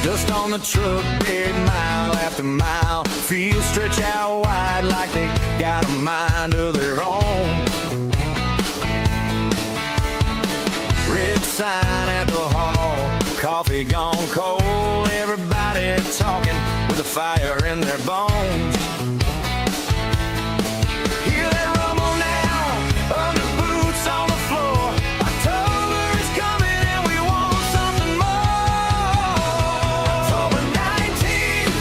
Dust on the truck bed, mile after mile. Fields stretch out wide like they got a mind of their own. Red sign at the hall, coffee gone cold. Everybody talking with a fire in their bones. Hear that rumble now, under boots on the floor. October is coming and we want something more. October 19th,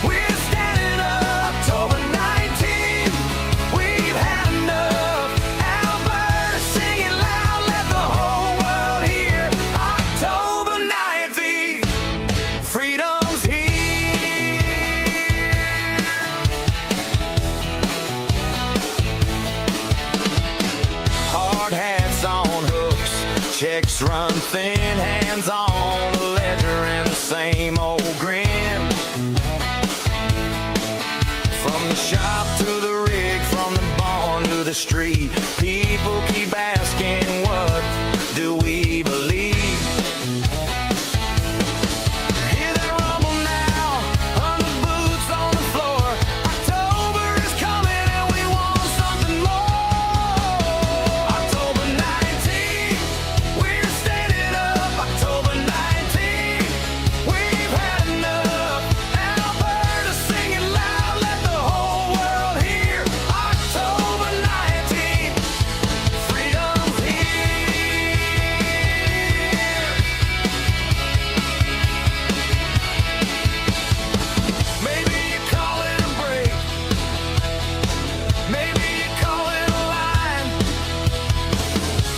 we're standing up. October 19th, we've had enough. Alberta, sing it loud, let the whole world hear. October 19th, freedom's here. Hard hats on hooks, checks run thin, hands on the ledger and the same old grin. From the shop to the rig, from the barn to the street, people keep asking, what do we believe? Hear that rumble now, under boots on the floor. October is coming and we want something more. October 19th, we're standing up. October 19th, we've had enough. Alberta, sing it loud, let the whole world hear. October 19th, freedom's here. Maybe you call it a break, maybe you call it a line.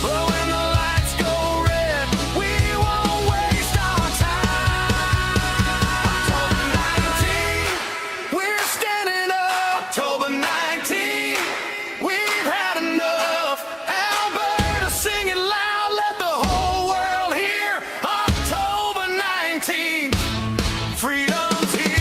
But when the lights go red, we won't waste our time. October 19th, we're standing up. October 19th, we've had enough. Alberta, sing it loud, let the whole world hear. October 19th, freedom's here.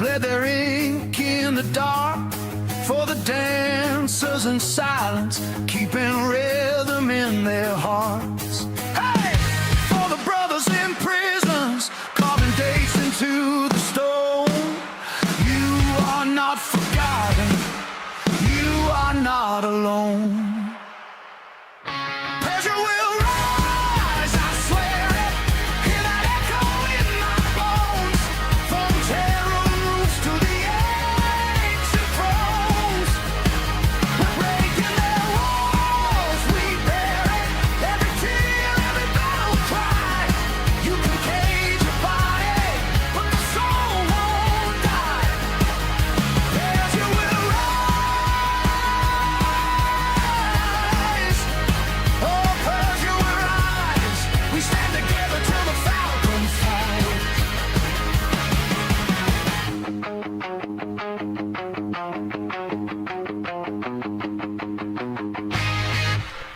bled their ink in the dark for the dancers in silence, keeping rhythm in their hearts. Hey, for the brothers in prisons, carving dates into the stone. You are not forgotten, you are not alone. Pleasure will rise, I swear it. Hear that echo in my bones. From terror roots to the ancient thrones. We're breaking their walls, we bear it. Every tear, every battle cry. You can cage your body, but the soul won't die. Pleasure will rise. Oh, Persia will rise. We stand together till the falcon flies.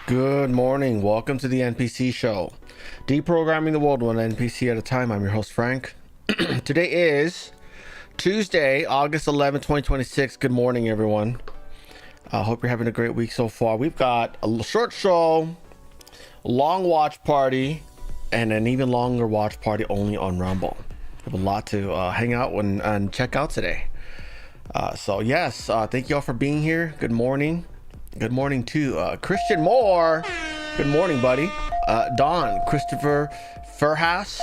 Good morning. Welcome to the NPC show. Deprogramming the world one NPC at a time. I'm your host, Frank. Today is Tuesday, August 11, 2026. Good morning, everyone. I hope you're having a great week so far. We've got a short show, long watch party, and an even longer watch party only on Rumble. We have a lot to hang out and check out today. So yes, thank you all for being here. Good morning. Good morning to Christian Moore. Good morning, buddy. Don, Christopher Furhas.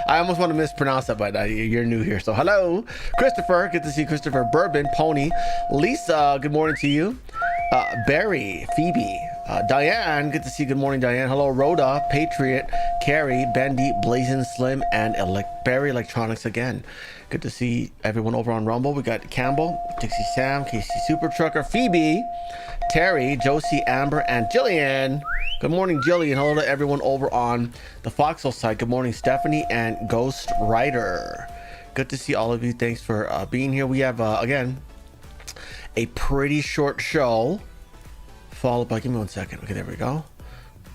I almost want to mispronounce that, but you're new here. So hello, Christopher. Good to see Christopher. Bourbon, Pony. Lisa, good morning to you. Barry, Phoebe, Diane, good to see you. Good morning, Diane. Hello, Rhoda, Patriot, Carrie, Bendy, Blazing Slim, and Barry Electronics again. Good to see everyone over on Rumble. We got Campbell, Dixie Sam, Casey Super Trucker, Phoebe, Terry, Josie, Amber, and Jillian. Good morning, Jillian. Hello to everyone over on the Foxhole site. Good morning, Stephanie and Ghost Rider. Good to see all of you. Thanks for being here. We have, again, a pretty short show. Followed by, give me 1 second. Okay, there we go.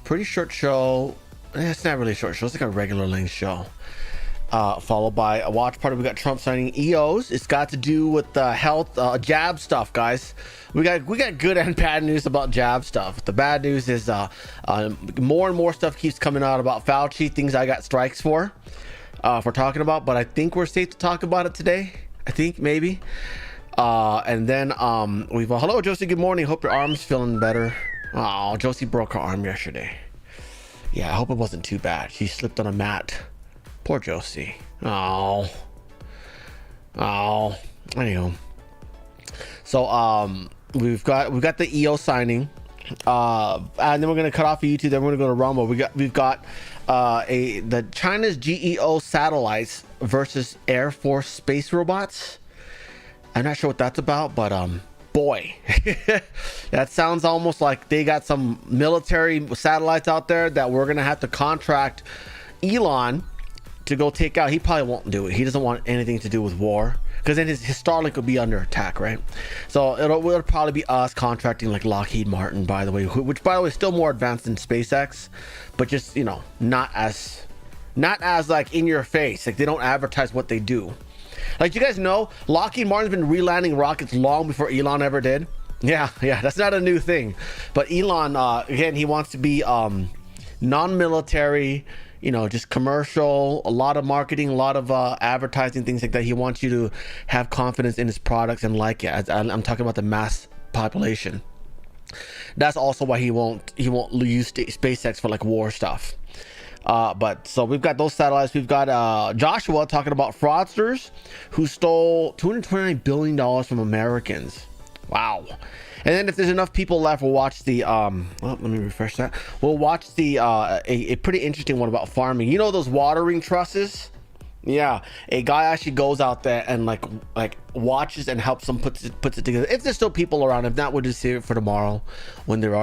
Pretty short show. It's not really a short show. It's like a regular length show. Followed by a watch party. We got Trump signing EOs. It's got to do with the health jab stuff, guys. We got good and bad news about jab stuff. The bad news is more and more stuff keeps coming out about Fauci, things I got strikes for talking about, but I think we're safe to talk about it today. I think maybe. And then we've hello Josie, good morning. Hope your arm's feeling better. Oh, Josie broke her arm yesterday. Yeah, I hope it wasn't too bad. She slipped on a mat. Poor Josie. Oh. Anywho. So we've got the EO signing. And then we're gonna cut off YouTube, then we're gonna go to Rumble. We've got the China's GEO satellites versus Air Force space robots. I'm not sure what that's about, but boy, that sounds almost like they got some military satellites out there that we're gonna have to contract Elon to go take out. He probably won't do it. He doesn't want anything to do with war, because then his Starlink will be under attack, right? So it'll probably be us contracting like Lockheed Martin, by the way, which by the way is still more advanced than SpaceX, but just, you know, not as like in your face. Like they don't advertise what they do. Like, you guys know, Lockheed Martin's been relanding rockets long before Elon ever did. Yeah, that's not a new thing. But Elon, again, he wants to be non-military, you know, just commercial, a lot of marketing, a lot of advertising, things like that. He wants you to have confidence in his products and like it. I'm talking about the mass population. That's also why he won't use SpaceX for like war stuff. But so we've got those satellites. We've got Joshua talking about fraudsters who stole $229 billion from Americans. Wow. And then if there's enough people left, we'll watch the well, let me refresh that. We'll watch the a pretty interesting one about farming. You know those watering trusses? Yeah, a guy actually goes out there and like watches and helps them puts it together. If there's still people around, if not, we'll just save it for tomorrow when there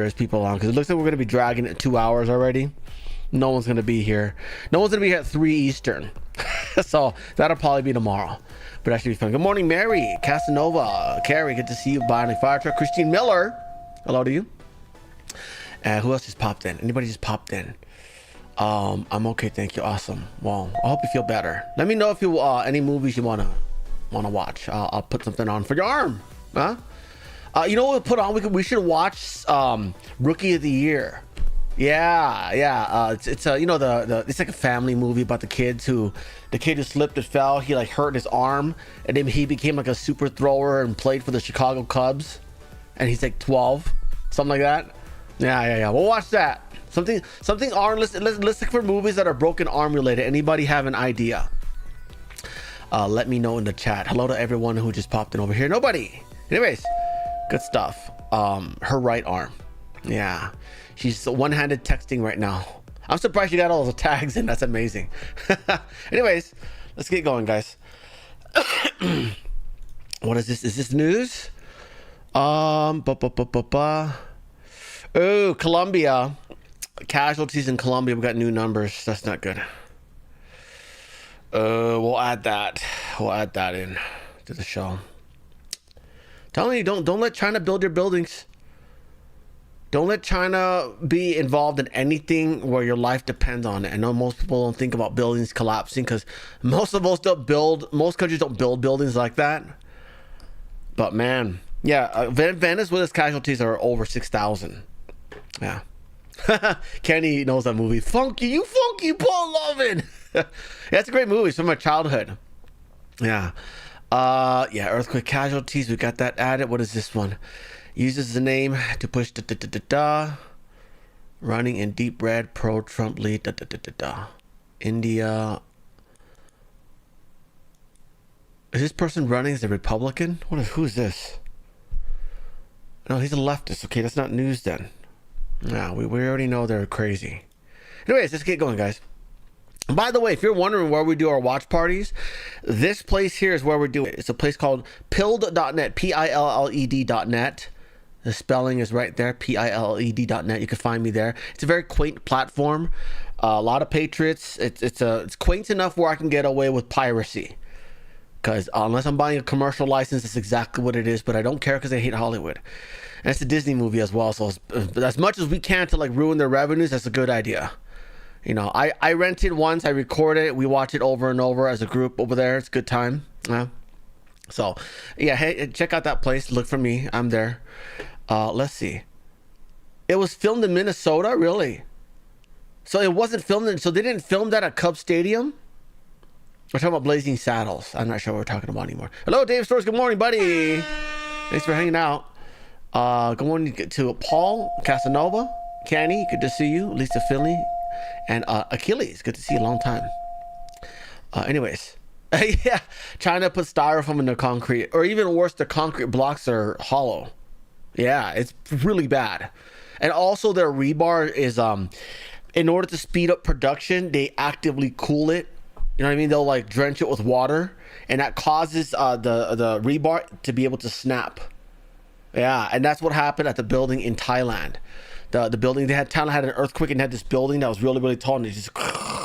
is people around, because it looks like we're gonna be dragging it 2 hours already. No one's gonna be here. No one's gonna be here at 3 Eastern. So that'll probably be tomorrow. But that should be fun. Good morning, Mary, Casanova, Carrie. Good to see you. Buying a fire truck. Christine Miller. Hello to you. Who else just popped in? Anybody just popped in? I'm okay, thank you. Awesome. Well, I hope you feel better. Let me know if you any movies you wanna watch. I'll put something on for your arm. Huh? You know what we'll put on? We should watch Rookie of the Year. Yeah. It's you know the it's like a family movie about the kid who slipped and fell. He like hurt his arm, and then he became like a super thrower and played for the Chicago Cubs. And he's like 12, something like that. Yeah. We'll watch that. Something arm. Let's look for movies that are broken arm related. Anybody have an idea? Let me know in the chat. Hello to everyone who just popped in over here. Nobody. Anyways, good stuff. Her right arm. Yeah, she's one-handed texting right now. I'm surprised you got all the tags in. That's amazing. Anyways, let's get going, guys. What is this? Is this news? Oh, Colombia. Casualties in Colombia. We got new numbers. That's not good. We'll add that. We'll add that in to the show. Telling you, don't let China build your buildings. Don't let China be involved in anything where your life depends on it. I know most people don't think about buildings collapsing because most countries don't build buildings like that. But man, yeah, Venezuela's casualties are over 6,000. Yeah. Kenny knows that movie. Funky, you funky Paul Lovin'. Yeah, it's a great movie. It's from my childhood. Yeah. Yeah, earthquake casualties. We got that added. What is this one? Uses the name to push running in deep red pro-Trump lead. India. Is this person running as a Republican? Who is this? No, he's a leftist. Okay, that's not news then. No, we already know they're crazy. Anyways, let's get going, guys. And by the way, if you're wondering where we do our watch parties, this place here is where we do it. It's a place called pilled.net, Pilled.net. The spelling is right there, Pilled.net. You can find me there. It's a very quaint platform. A lot of patriots. It's quaint enough where I can get away with piracy. Because unless I'm buying a commercial license, that's exactly what it is. But I don't care because I hate Hollywood. And it's a Disney movie as well. So as much as we can to like ruin their revenues, that's a good idea. You know, I rented once. I recorded it. We watch it over and over as a group over there. It's a good time. Yeah. So, yeah, hey, check out that place. Look for me. I'm there. Let's see. It was filmed in Minnesota? Really? So it wasn't filmed so they didn't film that at Cub Stadium? We're talking about Blazing Saddles. I'm not sure what we're talking about anymore. Hello, Dave Stores. Good morning, buddy. Thanks for hanging out. Good morning to Paul Casanova. Kenny, good to see you. Lisa Finley. And Achilles, good to see you. A long time. Anyways. Yeah, China put styrofoam in their concrete. Or even worse, the concrete blocks are hollow. Yeah, it's really bad. And also their rebar is, in order to speed up production, they actively cool it. You know what I mean? They'll like drench it with water. And that causes the rebar to be able to snap. Yeah, and that's what happened at the building in Thailand. The building Thailand had an earthquake and had this building that was really, really tall, and it just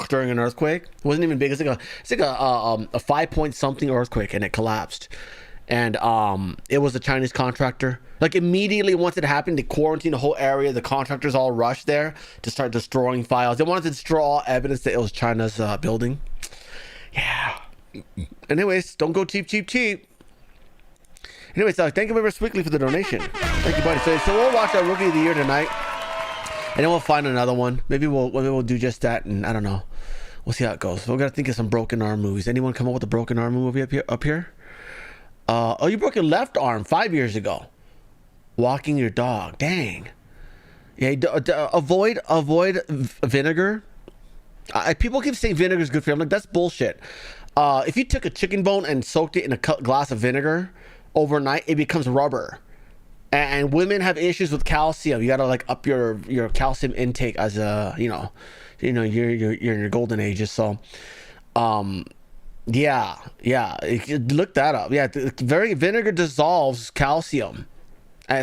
during an earthquake. It wasn't even big. It's like a 5 something earthquake, and it collapsed. And it was a Chinese contractor. Like immediately once it happened, they quarantined the whole area. The contractors all rushed there to start destroying files. They wanted to destroy all evidence that it was China's building. Yeah. Anyways, don't go cheap. Anyways, thank you very quickly for the donation. Thank you, buddy. So we'll watch our Rookie of the Year tonight, and then we'll find another one. Maybe we'll do just that, and I don't know. We'll see how it goes. We're gonna think of some broken arm movies. Anyone come up with a broken arm movie up here? Oh, you broke your left arm 5 years ago. Walking your dog. Dang. Yeah. Avoid vinegar. People keep saying vinegar is good for you. I'm like, that's bullshit. If you took a chicken bone and soaked it in a glass of vinegar overnight, it becomes rubber. And women have issues with calcium. You gotta like up your calcium intake as a you're in your golden ages. So yeah, look that up. Yeah, vinegar dissolves calcium.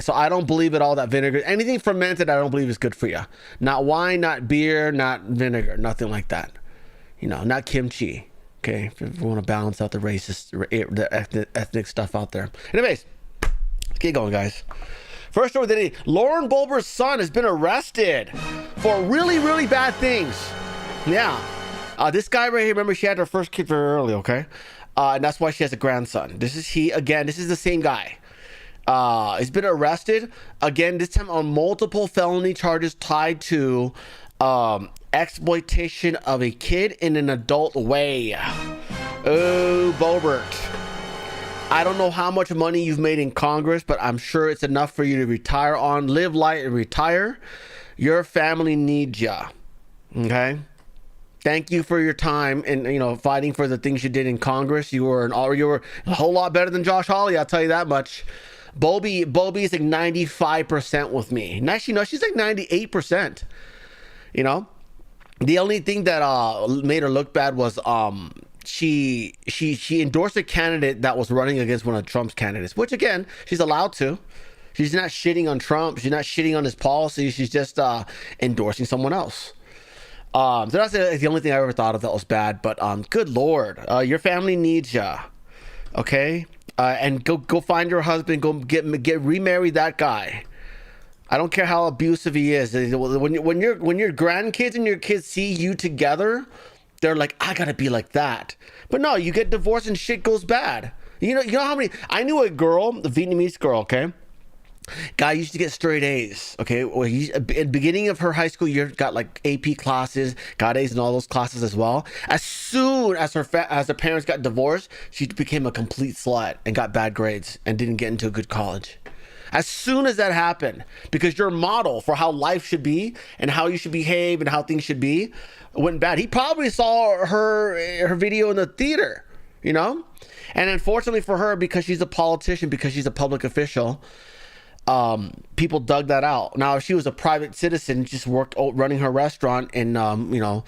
So I don't believe at all that vinegar, anything fermented, I don't believe is good for you. Not wine, not beer, not vinegar, nothing like that. Not kimchi. Okay, if we want to balance out the racist, the ethnic stuff out there. Anyways, let's get going, guys. First story today: Lauren Boebert's son has been arrested for really, really bad things. Yeah. This guy right here, remember, she had her first kid very early, okay? And that's why she has a grandson. This is this is the same guy. He's been arrested, again, this time on multiple felony charges tied to exploitation of a kid in an adult way. Oh, Boebert. I don't know how much money you've made in Congress, but I'm sure it's enough for you to retire on. Live light and retire. Your family needs ya. Okay? Thank you for your time and, you know, fighting for the things you did in Congress. You were a whole lot better than Josh Hawley, I'll tell you that much. Bobby is like 95% with me. Actually, no, she's like 98%. You know? The only thing that made her look bad was she endorsed a candidate that was running against one of Trump's candidates, which again, she's allowed to. She's not shitting on Trump. She's not shitting on his policies. She's just endorsing someone else. So that's the only thing I ever thought of that was bad. But good Lord, your family needs ya. Okay, and go find your husband. Go get remarry that guy. I don't care how abusive he is. When your grandkids and your kids see you together, they're like, I gotta be like that. But no, you get divorced and shit goes bad. You know how many? I knew a girl, a Vietnamese girl. Okay. Guy used to get straight A's. Okay, well, he's at the beginning of her high school year, got like AP classes, got A's in all those classes as well. As soon as her parents got divorced, she became a complete slut and got bad grades and didn't get into a good college. As soon as that happened, because your model for how life should be and how you should behave and how things should be went bad. He probably saw her video in the theater, you know, and unfortunately for her, because she's a politician, because she's a public official. People dug that out. Now, if she was a private citizen, just worked running her restaurant in, you know,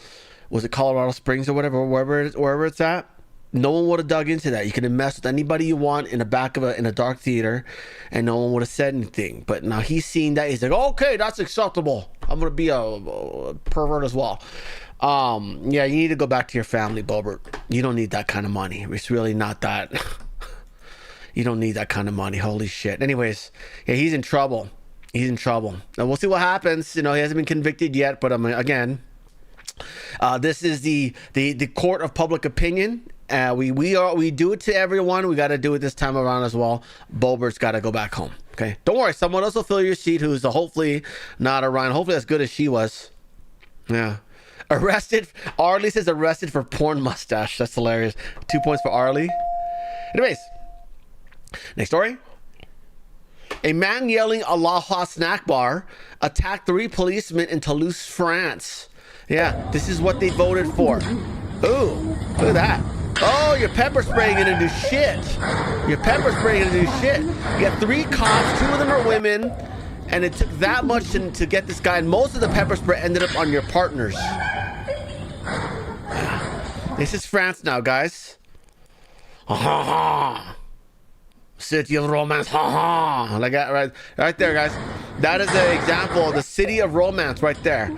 was it Colorado Springs or whatever, wherever it's at, no one would have dug into that. You could have messed with anybody you want in the back of in a dark theater, and no one would have said anything. But now he's seeing that, he's like, okay, that's acceptable. I'm gonna be a pervert as well. Yeah, you need to go back to your family, Boebert. You don't need that kind of money. It's really not that. You don't need that kind of money. Holy shit. Anyways, yeah, he's in trouble. He's in trouble. And we'll see what happens. You know, he hasn't been convicted yet, but again, this is the court of public opinion. We do it to everyone. We got to do it this time around as well. Boebert's got to go back home. Okay, don't worry. Someone else will fill your seat who's hopefully not around. Hopefully as good as she was. Yeah. Arrested. Arlie says arrested for porn mustache. That's hilarious. 2 points for Arlie. Anyways. Next story. A man yelling Aloha snack bar attacked 3 policemen in Toulouse, France. Yeah, this is what they voted for. Ooh, look at that. Oh, you're pepper spraying it into shit. You're pepper spraying it into shit. You got 3 cops, 2 of them are women, and it took that much to get this guy, and most of the pepper spray ended up on your partners. This is France now, guys. City of romance, like that, right there, guys. That is an example of the city of romance, right there.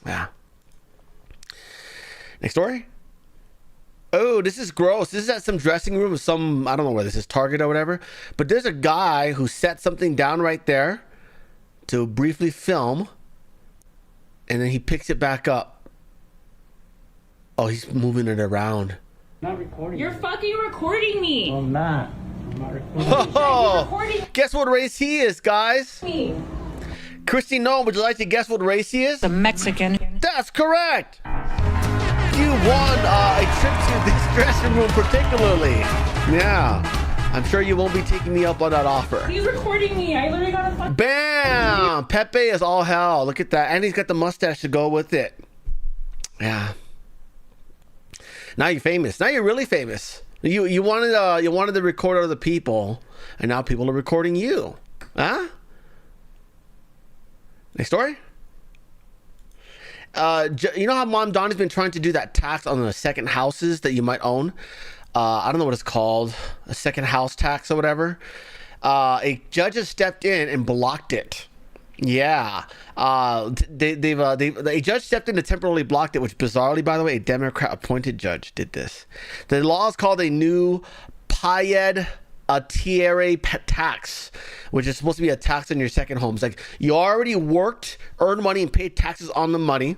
Yeah. Next story. Oh, this is gross. This is at some dressing room of some, I don't know where this is, Target or whatever. But there's a guy who set something down right there to briefly film, and then he picks it back up. Oh, he's moving it around. I'm not recording. You're fucking recording me. I'm not recording. Oh, Recording guess what race he is, guys? me. Christy Nolan, would you like to guess what race he is? The Mexican. That's correct. You won a trip to this dressing room particularly. Yeah. I'm sure you won't be taking me up on that offer. He's recording me. I literally got a fucking... Bam! Pepe is all hell. Look at that. And he's got the mustache to go with it. Yeah. Now you're famous. Now you're really famous. You wanted to record other people, and now people are recording you. Huh? Next story. You know how Mom Donnie's been trying to do that tax on the second houses that you might own? I don't know what it's called, a second house tax or whatever. A judge has stepped in and blocked it. Yeah, a judge stepped in and temporarily blocked it, which bizarrely, by the way, a Democrat-appointed judge did this. The law is called a new Payed a TRA tax, which is supposed to be a tax on your second home. It's like you already worked, earned money, and paid taxes on the money.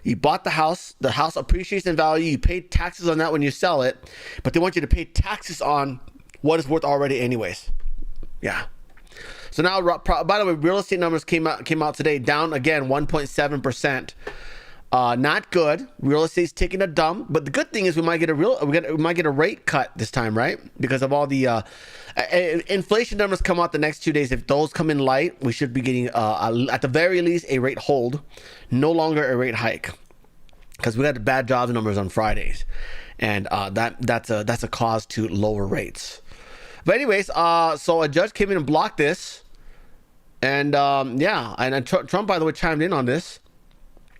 You bought the house appreciates in value, you paid taxes on that when you sell it, but they want you to pay taxes on what is worth already anyways. Yeah. So now, by the way, real estate numbers came out today, down again 1.7%. Not good. Real estate's taking a dump, but the good thing is we might get a rate cut this time, right? Because of all the inflation numbers come out the next 2 days. If those come in light, we should be getting at the very least a rate hold, no longer a rate hike, because we got the bad jobs numbers on Fridays, and that's a cause to lower rates. But anyways, so a judge came in and blocked this, and Trump, by the way, chimed in on this.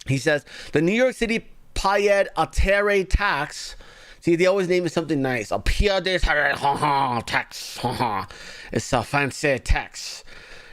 He says the New York City Pied a Terre tax. See, they always name it something nice. A Pied de Terre tax. It's a fancy tax.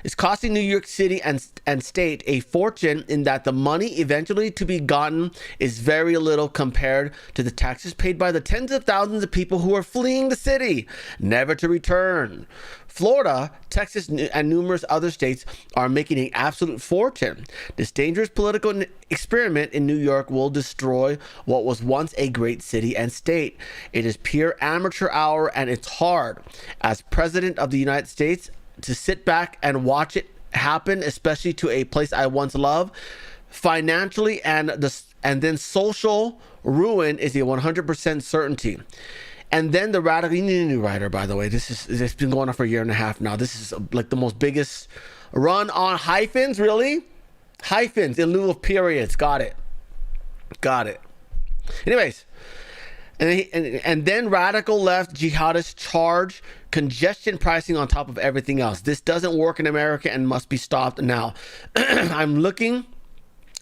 It's costing New York City and state a fortune, in that the money eventually to be gotten is very little compared to the taxes paid by the tens of thousands of people who are fleeing the city, never to return. Florida, Texas, and numerous other states are making an absolute fortune. This dangerous political experiment in New York will destroy what was once a great city and state. It is pure amateur hour, and it's hard, as President of the United States, to sit back and watch it happen, especially to a place I once loved. Financially and then social ruin is a 100% certainty. And then the radical, you need a new writer, by the way. It's been going on for a year and a half now. This is like the most biggest run on hyphens, really? Hyphens in lieu of periods. Got it. Anyways, and then radical left jihadists charge congestion pricing on top of everything else. This doesn't work in America and must be stopped now. I'm looking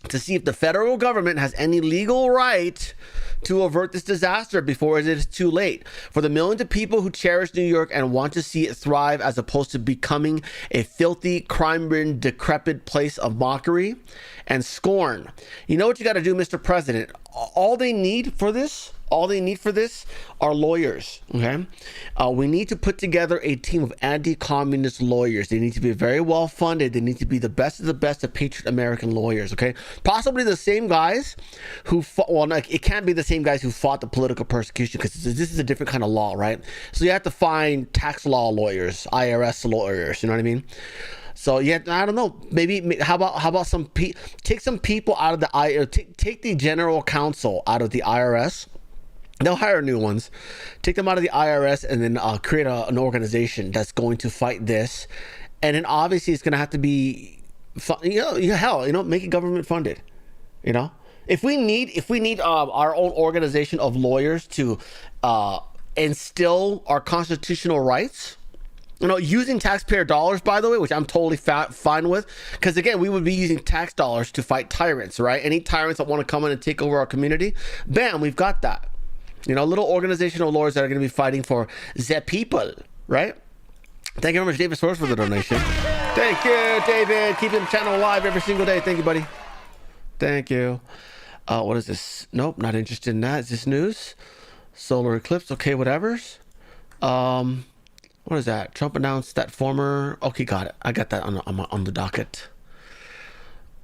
to see if the federal government has any legal right to avert this disaster before it is too late. For the millions of people who cherish New York and want to see it thrive, as opposed to becoming a filthy, crime-ridden, decrepit place of mockery and scorn. You know what you got to do, Mr. President? All they need for this are lawyers, okay? We need to put together a team of anti-communist lawyers. They need to be very well funded. They need to be the best of the best of patriot American lawyers, okay? Possibly the same guys who fought, it can't be the same guys who fought the political persecution, because this is a different kind of law, right? So you have to find tax law lawyers, IRS lawyers, you know what I mean? So yeah, I don't know. Maybe how about take some people out of the take the general counsel out of the IRS. They'll hire new ones, take them out of the IRS, and then create an organization that's going to fight this. And then obviously it's going to have to be, make it government funded. You know, if we need our own organization of lawyers to instill our constitutional rights, using taxpayer dollars, by the way, which I'm totally fine with, because again, we would be using tax dollars to fight tyrants, right? Any tyrants that want to come in and take over our community, bam, we've got that. Little organizational lawyers that are going to be fighting for the people, right? Thank you very much, David Source, for the donation. Thank you, David. Keeping the channel alive every single day. Thank you, buddy. Thank you. What is this? Nope, not interested in that. Is this news? Solar eclipse. Okay, whatever's. What is that? Trump announced that former... Okay, got it. I got that on the docket.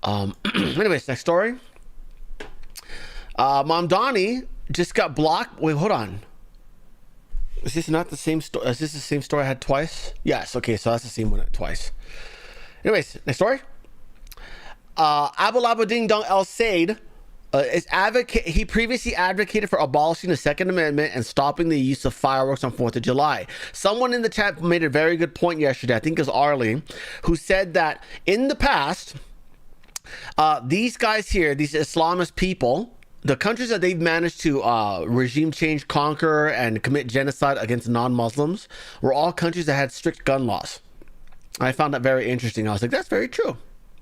Anyways, next story. Mom Donnie just got blocked. Wait, hold on. Is this not the same story? Is this the same story I had twice? Yes. Okay, so that's the same one twice. Anyways, next story. Abu Ding Dong El Said he previously advocated for abolishing the Second Amendment and stopping the use of fireworks on 4th of July. Someone in the chat made a very good point yesterday. I think it was Arlie, who said that in the past, these guys here, these Islamist people, the countries that they've managed to regime change, conquer, and commit genocide against non-Muslims were all countries that had strict gun laws. I found that very interesting. I was like, that's very true.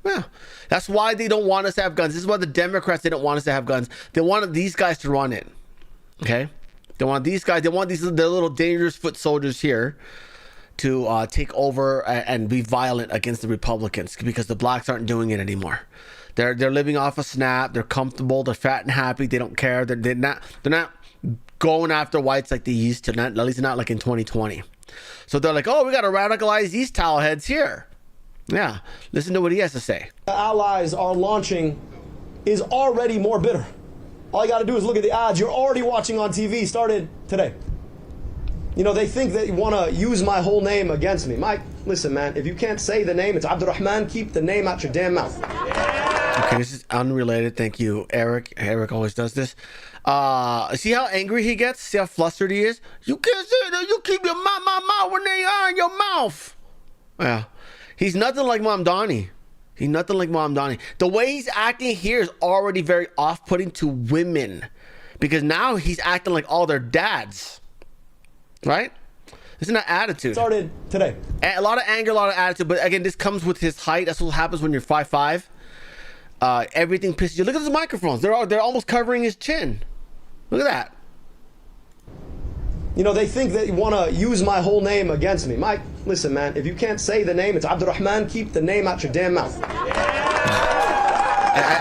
Yeah, that's why they don't want us to have guns. This is why the Democrats didn't want us to have guns. They wanted these guys to run it. Okay, they want these guys. They want their little dangerous foot soldiers here to take over and be violent against the Republicans, because the blacks aren't doing it anymore. They're living off a SNAP. They're comfortable. They're fat and happy. They don't care. They're not going after whites like they used to. At least not like in 2020. So they're like, oh, we got to radicalize these towel heads here. Yeah, listen to what he has to say. The allies are launching is already more bitter. All you got to do is look at the ads you're already watching on TV, started today. You know, they think they want to use my whole name against me. Mike, listen, man, if you can't say the name, it's Abdurrahman, keep the name out your damn mouth. Okay, this is unrelated. Thank you, Eric. Eric always does this. See how angry he gets? See how flustered he is? You can't say that. You keep your mouth when they are in your mouth. Yeah. He's nothing like Mamdani. He's nothing like Mamdani. The way he's acting here is already very off-putting to women. Because now he's acting like all their dads. Right? Isn't that attitude? Started today. A lot of anger, a lot of attitude. But again, this comes with his height. That's what happens when you're 5'5". Everything pisses you. Look at his microphones. They're almost covering his chin. Look at that. You know, they think they want to use my whole name against me. Mike, listen, man, if you can't say the name, it's Abdurrahman, keep the name out your damn mouth.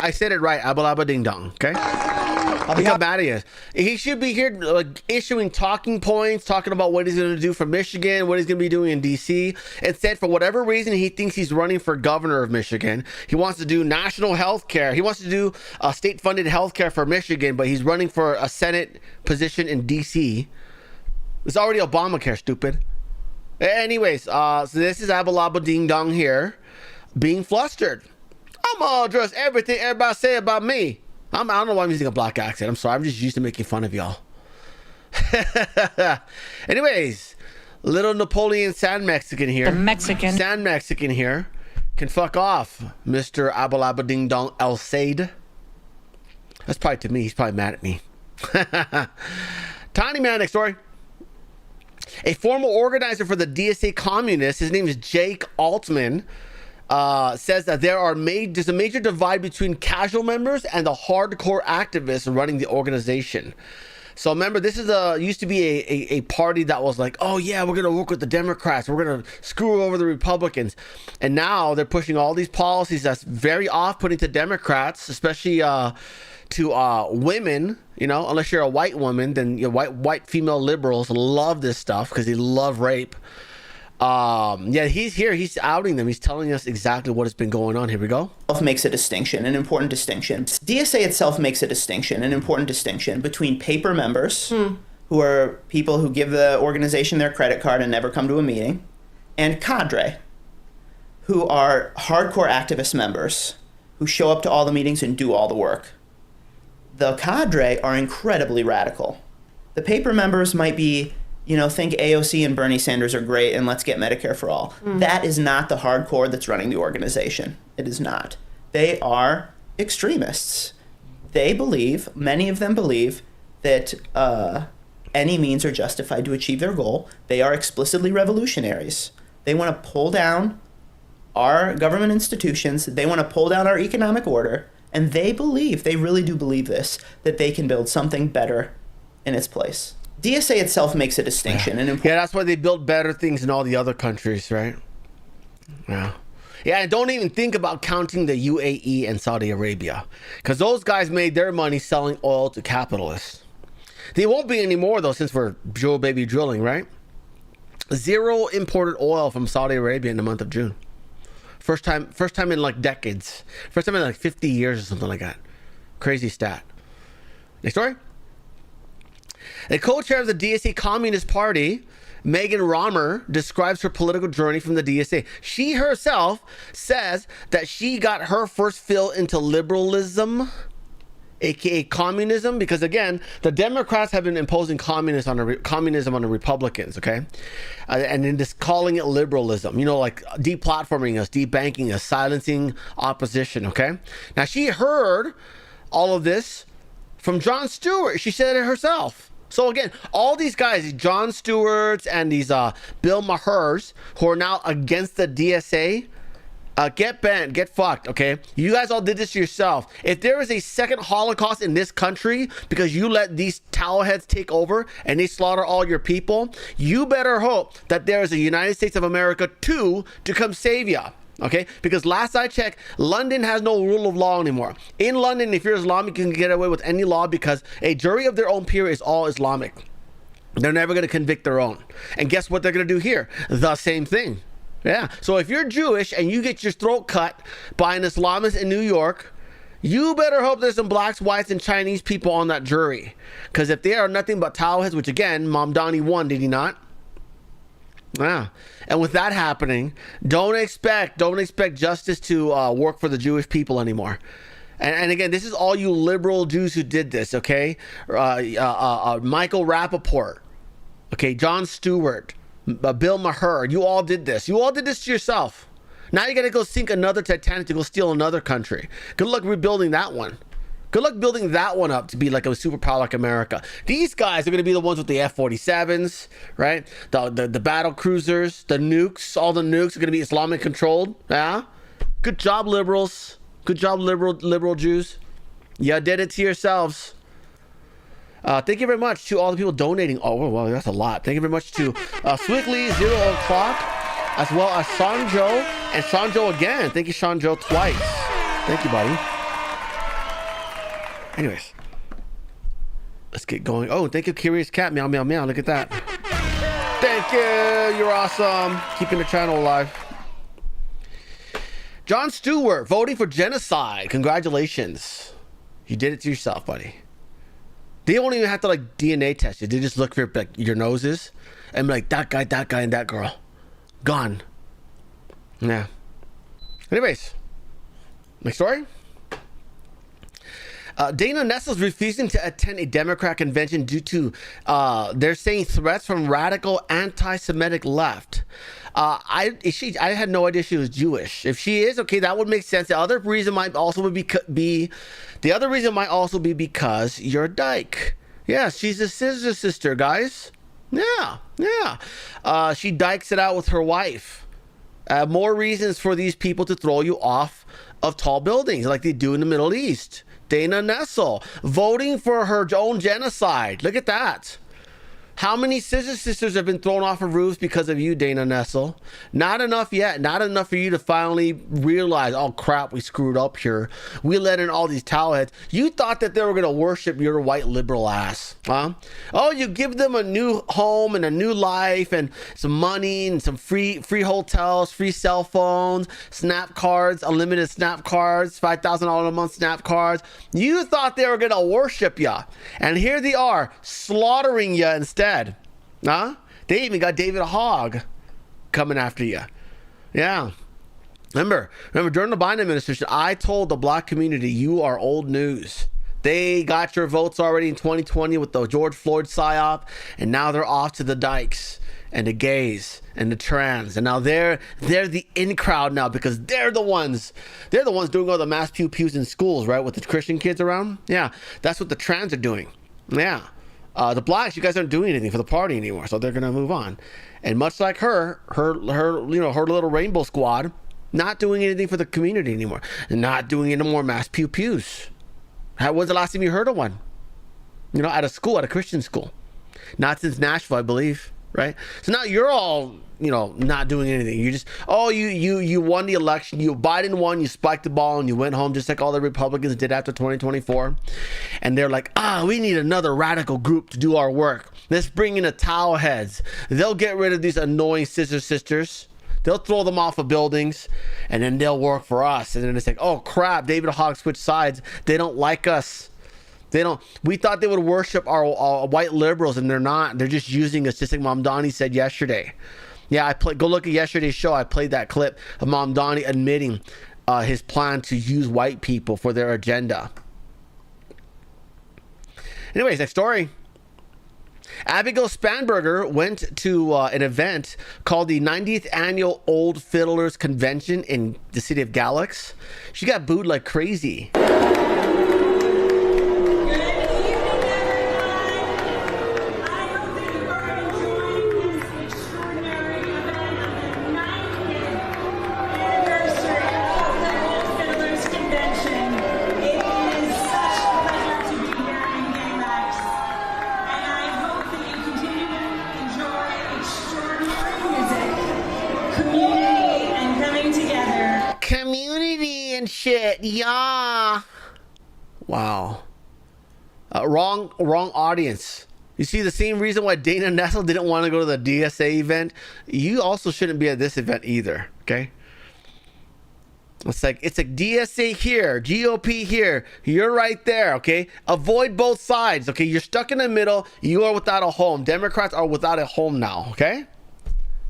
I said it right. Abba Abba Ding Dong. Okay? Look how bad he is. He should be here issuing talking points, talking about what he's going to do for Michigan, what he's going to be doing in D.C. Instead, for whatever reason, he thinks he's running for governor of Michigan. He wants to do national health care. He wants to do state-funded health care for Michigan, but he's running for a Senate position in D.C. It's already Obamacare, stupid. Anyways, so this is Abba Ding Dong here, being flustered. I'm gonna address everything everybody say about me. I don't know why I'm using a black accent. I'm sorry. I'm just used to making fun of y'all. Anyways, little Napoleon San Mexican here. The Mexican. San Mexican here can fuck off, Mr. Abba Ding Dong El Said. That's probably to me. He's probably mad at me. Tiny man next story. A former organizer for the DSA communists, his name is Jake Altman, says that there's a major divide between casual members and the hardcore activists running the organization. So remember, this is used to be a party that was like, oh yeah, we're gonna work with the Democrats, we're gonna screw over the Republicans, and now they're pushing all these policies that's very off-putting to Democrats, especially to women. You know, unless you're a white woman, then white female liberals love this stuff because they love rape. Yeah, he's here. He's outing them. He's telling us exactly what has been going on. Here we go. Makes a distinction, an important distinction. DSA itself makes a distinction, an important distinction between paper members, who are people who give the organization their credit card and never come to a meeting, and cadre, who are hardcore activist members who show up to all the meetings and do all the work. The cadre are incredibly radical. The paper members might be, think AOC and Bernie Sanders are great and let's get Medicare for all. That is not the hardcore that's running the organization. It is not. They are extremists. They believe, many of them believe, that any means are justified to achieve their goal. They are explicitly revolutionaries. They want to pull down our government institutions. They want to pull down our economic order. And they really do believe this, that they can build something better in its place. DSA itself makes a distinction. Yeah, that's why they built better things in all the other countries, right? Yeah. Yeah, and don't even think about counting the UAE and Saudi Arabia, because those guys made their money selling oil to capitalists. They won't be anymore, though, since we're drill baby drilling, right? Zero imported oil from Saudi Arabia in the month of June. First time in like decades. First time in like 50 years or something like that. Crazy stat. Next story. A co-chair of the DSA Communist Party, Megan Romer, describes her political journey from the DSA. She herself says that she got her first fill into liberalism, aka communism, because again, the Democrats have been imposing communism on the Republicans, okay? And then just calling it liberalism, like deplatforming us, debanking us, silencing opposition, okay? Now, she heard all of this from Jon Stewart. She said it herself. So again, all these guys, these Jon Stewarts and these Bill Mahers, who are now against the DSA, get banned, get fucked, okay? You guys all did this to yourself. If there is a second Holocaust in this country because you let these towelheads take over and they slaughter all your people, you better hope that there is a United States of America 2 to come save ya. Okay, because last I checked, London has no rule of law anymore. In London, if you're Islamic, you can get away with any law because a jury of their own peer is all Islamic. They're never going to convict their own. And guess what they're going to do here? The same thing. Yeah. So if you're Jewish and you get your throat cut by an Islamist in New York, you better hope there's some blacks, whites, and Chinese people on that jury. Because if they are nothing but towelheads, which again, Mamdani won, did he not? Yeah. And with that happening, don't expect justice to work for the Jewish people anymore. And again, this is all you liberal Jews who did this, okay? Michael Rappaport, okay? Jon Stewart, Bill Maher, you all did this. You all did this to yourself. Now you got to go sink another Titanic to go steal another country. Good luck rebuilding that one. Good luck building that one up to be like a superpower like America. These guys are going to be the ones with the F-47s, right? The battle cruisers, the nukes. All the nukes are going to be Islamic controlled. Yeah. Good job, liberals. Good job, liberal Jews. You did it to yourselves. Thank you very much to all the people donating. Oh, well, that's a lot. Thank you very much to Swiftly 0 o'clock, as well as Sanjo and Sanjo again. Thank you, Sanjo, twice. Thank you, buddy. Anyways, let's get going. Oh, thank you, Curious Cat. Meow, meow, meow. Look at that. Thank you. You're awesome. Keeping the channel alive. Jon Stewart voting for genocide. Congratulations. You did it to yourself, buddy. They don't even have to like DNA test you. They just look for like your noses and be like that guy, and that girl. Gone. Yeah. Anyways, next story. Dana Nessels refusing to attend a Democrat convention due to, they're saying, threats from radical anti-Semitic left. I had no idea she was Jewish. If she is, okay, that would make sense. The other reason might also be because you're a dyke. Yeah, she's a scissor sister, guys. Yeah. She dykes it out with her wife. More reasons for these people to throw you off of tall buildings like they do in the Middle East. Dana Nessel voting for her own genocide. Look at that. How many scissor sisters have been thrown off of roofs because of you, Dana Nessel? Not enough yet. Not enough for you to finally realize, oh crap, we screwed up here. We let in all these towelheads. You thought that they were going to worship your white liberal ass, huh? Oh, you give them a new home and a new life and some money and some free hotels, free cell phones, snap cards, unlimited snap cards, $5,000 a month snap cards. You thought they were going to worship you. And here they are slaughtering you instead. Huh? They even got David Hogg coming after you. Yeah. Remember during the Biden administration, I told the black community, you are old news. They got your votes already in 2020 with the George Floyd psyop, and now they're off to the dykes and the gays and the trans, and now they're the in crowd now because they're the ones doing all the mass pews in schools, right, with the Christian kids around. Yeah, that's what the trans are doing. Yeah. The blacks, you guys aren't doing anything for the party anymore, so they're gonna move on. And much like her little rainbow squad, not doing anything for the community anymore, and not doing any more mass pews. When's the last time you heard of one? At a Christian school. Not since Nashville, I believe, right? So now you're all, not doing anything. You just, you won the election. Biden won, you spiked the ball, and you went home just like all the Republicans did after 2024. And they're like, we need another radical group to do our work. Let's bring in the towel heads. They'll get rid of these annoying scissor sisters. They'll throw them off of buildings, and then they'll work for us. And then it's like, oh crap, David Hogg switched sides. They don't like us. We thought they would worship our white liberals, and they're not. They're just using us, just like Mamdani said yesterday. Yeah, go look at yesterday's show. I played that clip of Mamdani admitting his plan to use white people for their agenda. Anyways, next story. Abigail Spanberger went to an event called the 90th Annual Old Fiddlers Convention in the city of Galax. She got booed like crazy. Shit, yeah. Wow. Wrong audience. You see, the same reason why Dana Nessel didn't want to go to the DSA event, you also shouldn't be at this event either, okay? It's like DSA here, GOP here. You're right there, okay? Avoid both sides, okay? You're stuck in the middle. You are without a home. Democrats are without a home now, okay?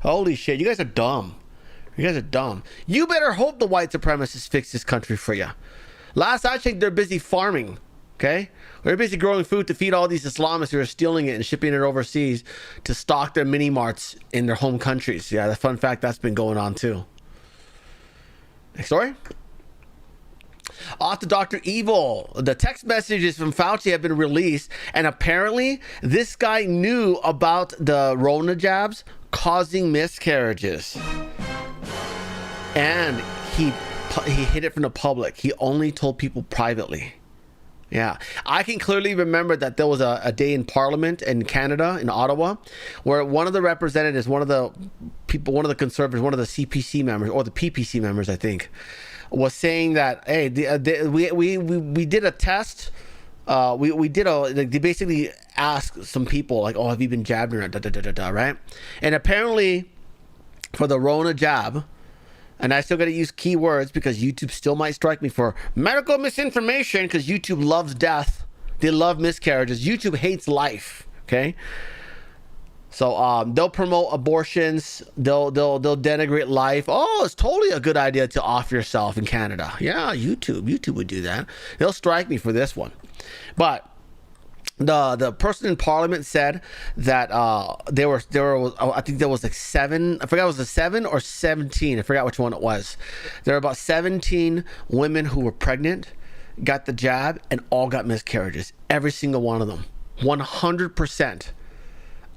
Holy shit, you guys are dumb. You guys are dumb. You better hope the white supremacists fix this country for you. Last I checked, they're busy farming, okay? They're busy growing food to feed all these Islamists who are stealing it and shipping it overseas to stock their mini marts in their home countries. Yeah, the fun fact, that's been going on too. Next story. Off to Dr. Evil. The text messages from Fauci have been released, and apparently this guy knew about the Rona jabs causing miscarriages. And he hid it from the public. He only told people privately. Yeah, I can clearly remember that there was a day in Parliament in Canada, in Ottawa, where one of the representatives, one of the people, one of the conservatives, one of the CPC members, or the PPC members, I think, was saying that, hey, we did a test. We did they basically asked some people, like, oh, have you been jabbed or not, right? And apparently for the Rona jab, and I still got to use keywords because YouTube still might strike me for medical misinformation, because YouTube loves death. They love miscarriages. YouTube hates life. Okay. So they'll promote abortions. They'll denigrate life. Oh, it's totally a good idea to off yourself in Canada. Yeah, YouTube would do that. They'll strike me for this one. But the person in Parliament said that there were I think there was like 7, I forgot it was a 7 or 17, I forgot which one it was. There were about 17 women who were pregnant, got the jab, and all got miscarriages. Every single one of them. 100%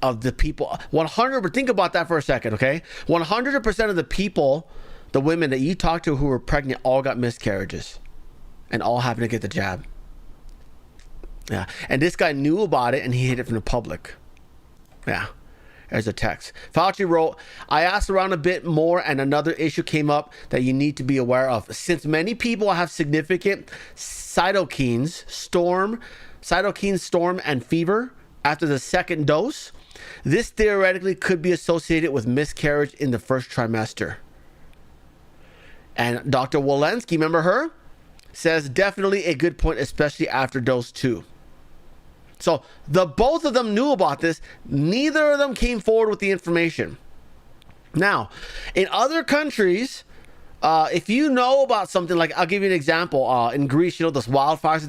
of the people, 100, think about that for a second, okay? 100% of the people, the women that you talked to who were pregnant, all got miscarriages and all happened to get the jab. Yeah, and this guy knew about it and he hid it from the public. Yeah, there's a text. Fauci wrote, I asked around a bit more and another issue came up that you need to be aware of. Since many people have significant cytokine storm and fever after the second dose, this theoretically could be associated with miscarriage in the first trimester. And Dr. Walensky, remember her? Says definitely a good point, especially after dose 2. So both of them knew about this. Neither of them came forward with the information. Now, in other countries, if you know about something, like I'll give you an example. In Greece, you know, those wildfires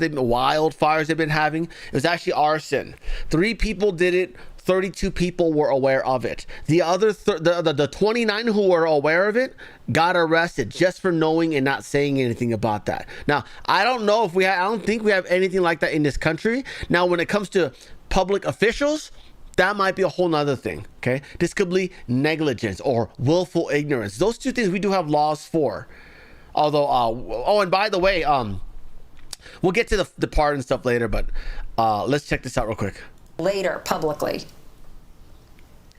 they've been having. It was actually arson. 3 people did it. 32 people were aware of it. The other the 29 who were aware of it got arrested just for knowing and not saying anything about that. Now, I don't know if I don't think we have anything like that in this country. Now, when it comes to public officials, that might be a whole nother thing. Okay, this could be negligence or willful ignorance. Those two things we do have laws for. Although, oh, and by the way, we'll get to the part and stuff later, but let's check this out real quick. Later, publicly.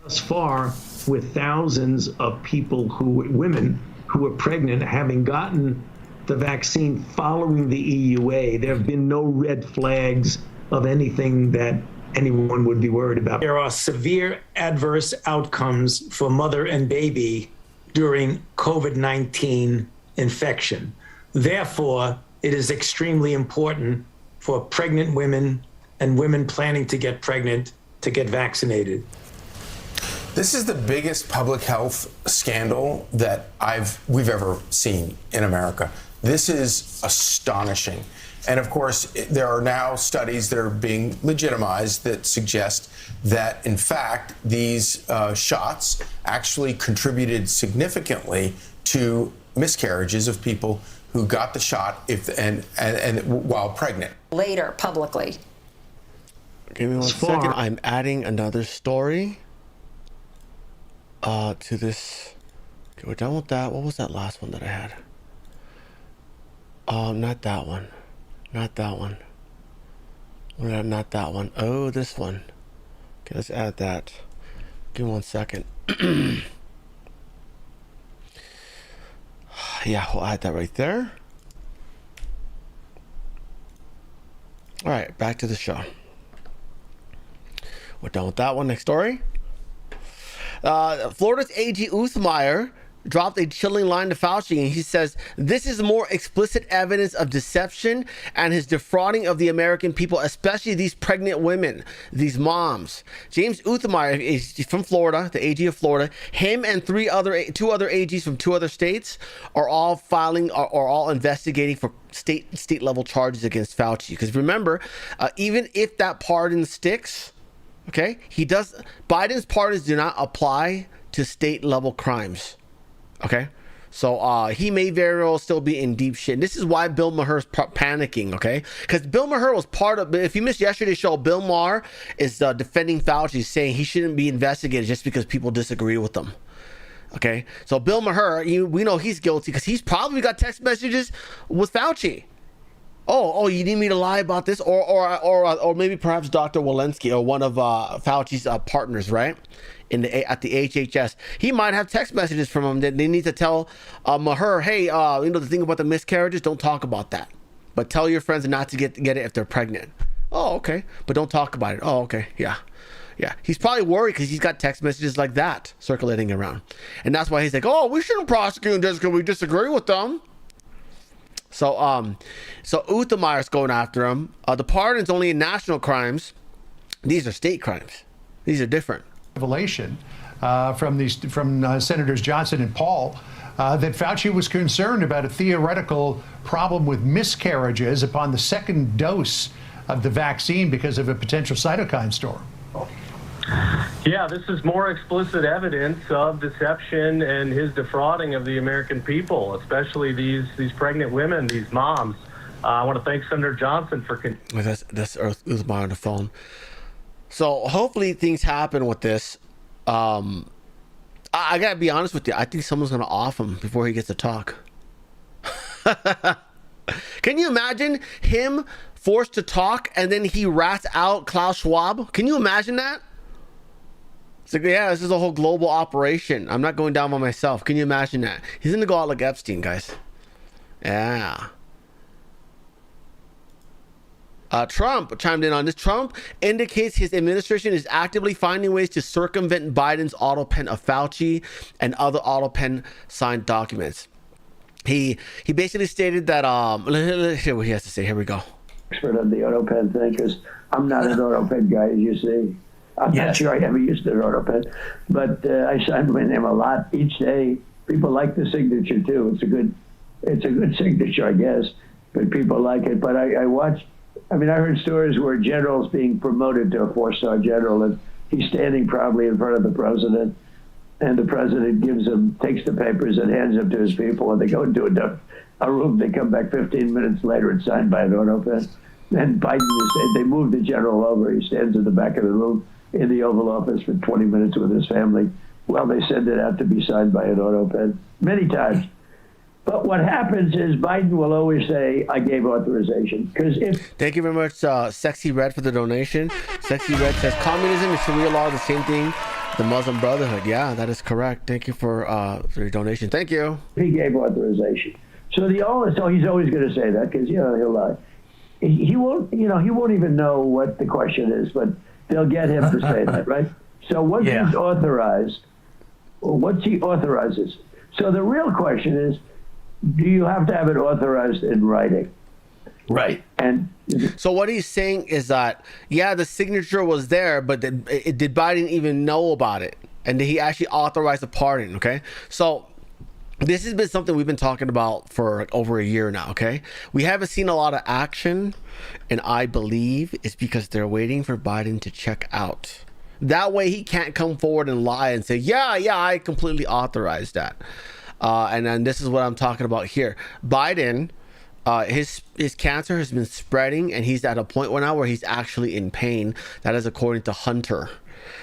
Thus far, with thousands of women who were pregnant, having gotten the vaccine following the EUA, there have been no red flags of anything that anyone would be worried about. There are severe adverse outcomes for mother and baby during COVID-19 infection. Therefore, it is extremely important for pregnant women and women planning to get pregnant to get vaccinated. This is the biggest public health scandal that we've ever seen in America. This is astonishing. And of course, there are now studies that are being legitimized that suggest that, in fact, these shots actually contributed significantly to miscarriages of people who got the shot and while pregnant. Later, publicly. Give me one second. I'm adding another story to this. Okay, we're done with that. What was that last one that I had? Not that one. Not that one. Not that one. Oh, this one. Okay, let's add that. Give me one second. Yeah, we'll add that right there. All right, back to the show. We're done with that one. Next story. Florida's AG Uthmeyer dropped a chilling line to Fauci, and he says this is more explicit evidence of deception and his defrauding of the American people, especially these pregnant women, these moms. James Uthmeyer is from Florida, the AG of Florida. Him and two other AGs from 2 other states are all all investigating for state level charges against Fauci. Because remember, even if that pardon sticks, okay, Biden's pardons do not apply to state level crimes. Okay, so he may very well still be in deep shit. And this is why Bill Maher's panicking, okay? Because Bill Maher was part of, if you missed yesterday's show, Bill Maher is defending Fauci, saying he shouldn't be investigated just because people disagree with him. Okay, so Bill Maher, we know he's guilty because he's probably got text messages with Fauci. Oh, you need me to lie about this? Or maybe perhaps Dr. Walensky or one of Fauci's partners, right? At the HHS, he might have text messages from him that they need to tell Maher, hey, the thing about the miscarriages, don't talk about that, but tell your friends not to get it if they're pregnant. Oh, okay, but don't talk about it. Oh, okay, yeah. He's probably worried because he's got text messages like that circulating around, and that's why he's like, oh, we shouldn't prosecute just because we disagree with them. So Uthmeyer's going after him. The pardon's only in national crimes. These are state crimes. These are different. Revelation from Senators Johnson and Paul that Fauci was concerned about a theoretical problem with miscarriages upon the second dose of the vaccine because of a potential cytokine storm. Yeah, this is more explicit evidence of deception and his defrauding of the American people, especially these pregnant women, these moms. I want to thank Senator Johnson for... That's Uthmeyer on the phone. So hopefully things happen with this. I gotta be honest with you. I think someone's gonna off him before he gets to talk. Can you imagine him forced to talk and then he rats out Klaus Schwab? Can you imagine that? It's like, yeah, this is a whole global operation. I'm not going down by myself. Can you imagine that? He's gonna go out like Epstein, guys. Yeah. Trump chimed in on this. Trump indicates his administration is actively finding ways to circumvent Biden's auto pen of Fauci and other auto pen signed documents. He basically stated that let's hear what he has to say. Here we go. Expert on the auto pen thing, because I'm not an auto pen guy, as you see. I'm not sure I ever used an auto pen, but I signed my name a lot each day. People like the signature too. It's a good signature, I guess, but people like it. But I watched. I heard stories where generals being promoted to a 4-star general, and he's standing probably in front of the president, and the president takes the papers and hands them to his people, and they go into a room. They come back 15 minutes later, it's signed by an auto pen. And they move the general over. He stands in the back of the room in the Oval Office for 20 minutes with his family. Well, they send it out to be signed by an auto pen many times. But what happens is Biden will always say, I gave authorization. Thank you very much, Sexy Red, for the donation. Sexy Red says, communism and Sharia law are the same thing, the Muslim Brotherhood. Yeah, that is correct. Thank you for your donation. Thank you. He gave authorization. So he's always going to say that because, he'll lie. He won't even know what the question is, but they'll get him to say that, right? So once he's authorized, once he authorizes, so the real question is, do you have to have it authorized in writing? Right. And so what he's saying is that, yeah, the signature was there, but did Biden even know about it? And did he actually authorize the pardon? Okay. So this has been something we've been talking about for over a year now. Okay. We haven't seen a lot of action, and I believe it's because they're waiting for Biden to check out. That way he can't come forward and lie and say, yeah, I completely authorized that. And then this is what I'm talking about here. Biden, his cancer has been spreading, and he's at a point now where he's actually in pain. That is according to Hunter.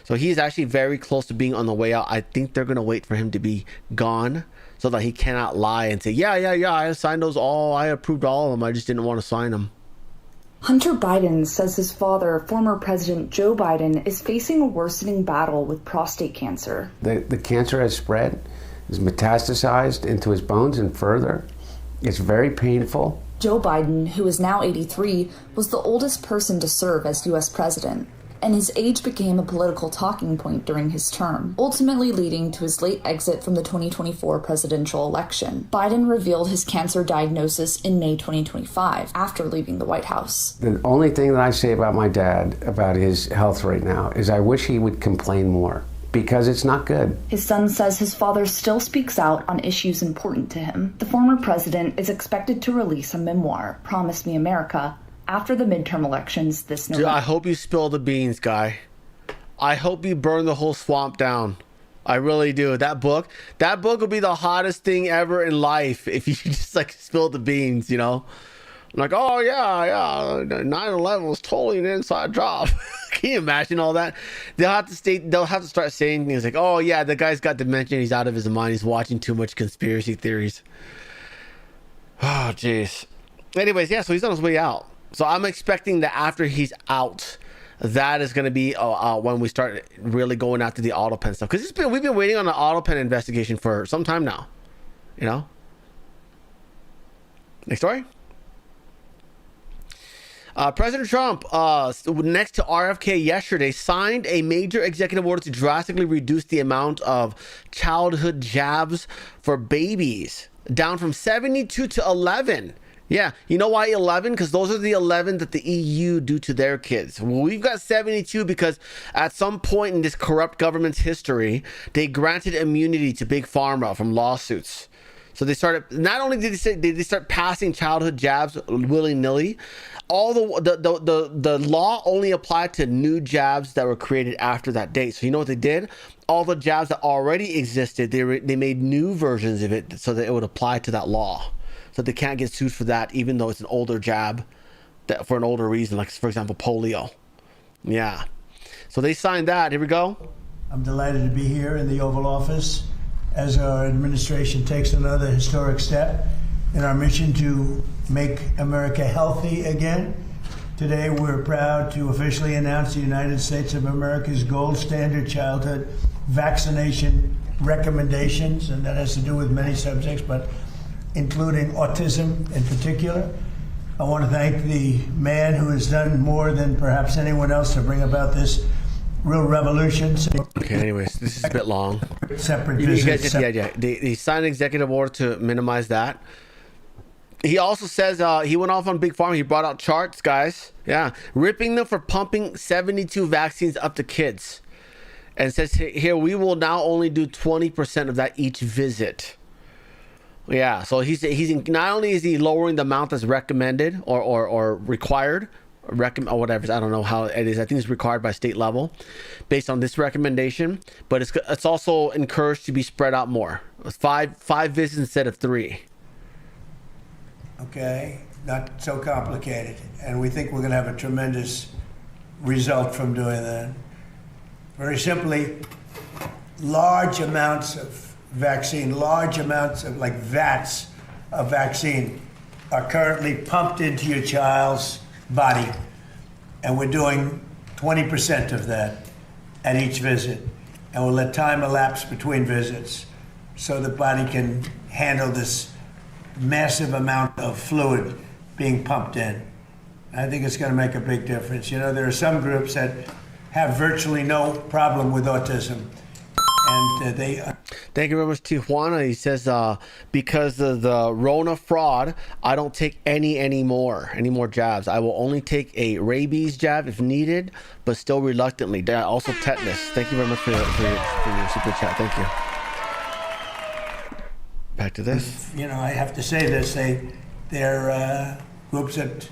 So he's actually very close to being on the way out. I think they're going to wait for him to be gone so that he cannot lie and say, yeah, I signed those all. I approved all of them. I just didn't want to sign them. Hunter Biden says his father, former President Joe Biden, is facing a worsening battle with prostate cancer. The cancer has spread. Is metastasized into his bones and further. It's very painful. Joe Biden, who is now 83, was the oldest person to serve as U.S. president. and his age became a political talking point during his term, ultimately leading to his late exit from the 2024 presidential election. Biden revealed his cancer diagnosis in May 2025, after leaving the White House. The only thing that I say about my dad, about his health right now, is I wish he would complain more, because it's not good. His son says his father still speaks out on issues important to him. The former president is expected to release a memoir, Promise Me America, after the midterm elections this November. Dude, I hope you spill the beans, guy. I hope you burn the whole swamp down. I really do. That book will be the hottest thing ever in life if you just like spill the beans, you know? Like, oh yeah, 9/11 was totally an inside job. Can you imagine all that? They'll have to start saying things like, oh yeah, the guy's got dementia, he's out of his mind, he's watching too much conspiracy theories. Oh jeez. Anyways, yeah, so he's on his way out. So I'm expecting that after he's out, that is going to be when we start really going after the auto pen stuff. Because we've been waiting on the auto pen investigation for some time now. You know? Next story. President Trump, next to RFK yesterday, signed a major executive order to drastically reduce the amount of childhood jabs for babies, down from 72 to 11. Yeah, you know why 11? Because those are the 11 that the EU do to their kids. Well, we've got 72 because at some point in this corrupt government's history, they granted immunity to Big Pharma from lawsuits. So they started, not only did they start passing childhood jabs willy-nilly, all the law only applied to new jabs that were created after that date. So you know what they did? All the jabs that already existed, they made new versions of it so that it would apply to that law. So they can't get sued for that, even though it's an older jab that for an older reason, like for example, polio. Yeah. So they signed that. Here we go. I'm delighted to be here in the Oval Office as our administration takes another historic step in our mission to make America healthy again. Today, we're proud to officially announce the United States of America's gold standard childhood vaccination recommendations, and that has to do with many subjects, but including autism in particular. I want to thank the man who has done more than perhaps anyone else to bring about this real revolution. Okay, anyways, this is a bit long. Separate visits. Yeah. They signed an executive order to minimize that. He also says he went off on Big Pharma. He brought out charts, guys. Yeah, ripping them for pumping 72 vaccines up to kids. And says here, we will now only do 20% of that each visit. Yeah, so he's not only is he lowering the amount that's recommended or required, or whatever, I don't know how it is. I think it's required by state level based on this recommendation, but it's also encouraged to be spread out more. Five visits instead of 3. Okay, not so complicated. And we think we're going to have a tremendous result from doing that. Very simply, large amounts of vaccine, large amounts of like vats of vaccine are currently pumped into your child's body. And we're doing 20% of that at each visit. And we'll let time elapse between visits so the body can handle this massive amount of fluid being pumped in. I think it's going to make a big difference. You know, there are some groups that have virtually no problem with autism. And Thank you very much to Juana. He says, because of the Rona fraud, I don't take any more jabs. I will only take a rabies jab if needed, but still reluctantly. Also tetanus. Thank you very much for your super chat. Thank you. Back to this. You know, I have to say this. They're groups that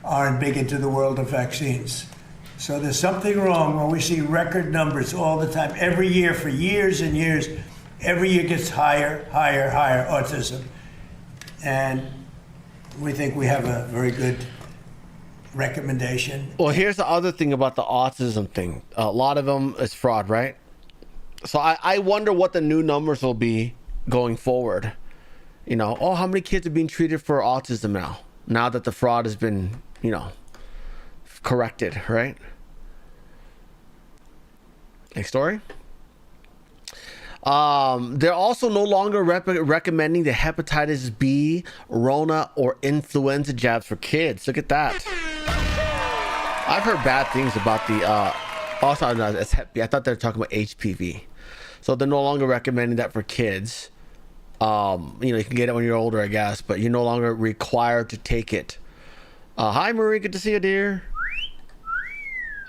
aren't big into the world of vaccines. So there's something wrong when we see record numbers all the time. Every year for years and years, every year gets higher autism. And we think we have a very good recommendation. Well, here's the other thing about the autism thing. A lot of them is fraud, right? So I wonder what the new numbers will be going forward. You know, how many kids are being treated for autism now that the fraud has been, corrected, right? Next story. They're also no longer recommending the hepatitis B, Rona, or influenza jabs for kids. Look at that. I've heard bad things about the Also, no, it's Hep B. I thought they were talking about HPV. So they're no longer recommending that for kids. You can get it when you're older, I guess, but you're no longer required to take it. Hi, Marie. Good to see you, dear.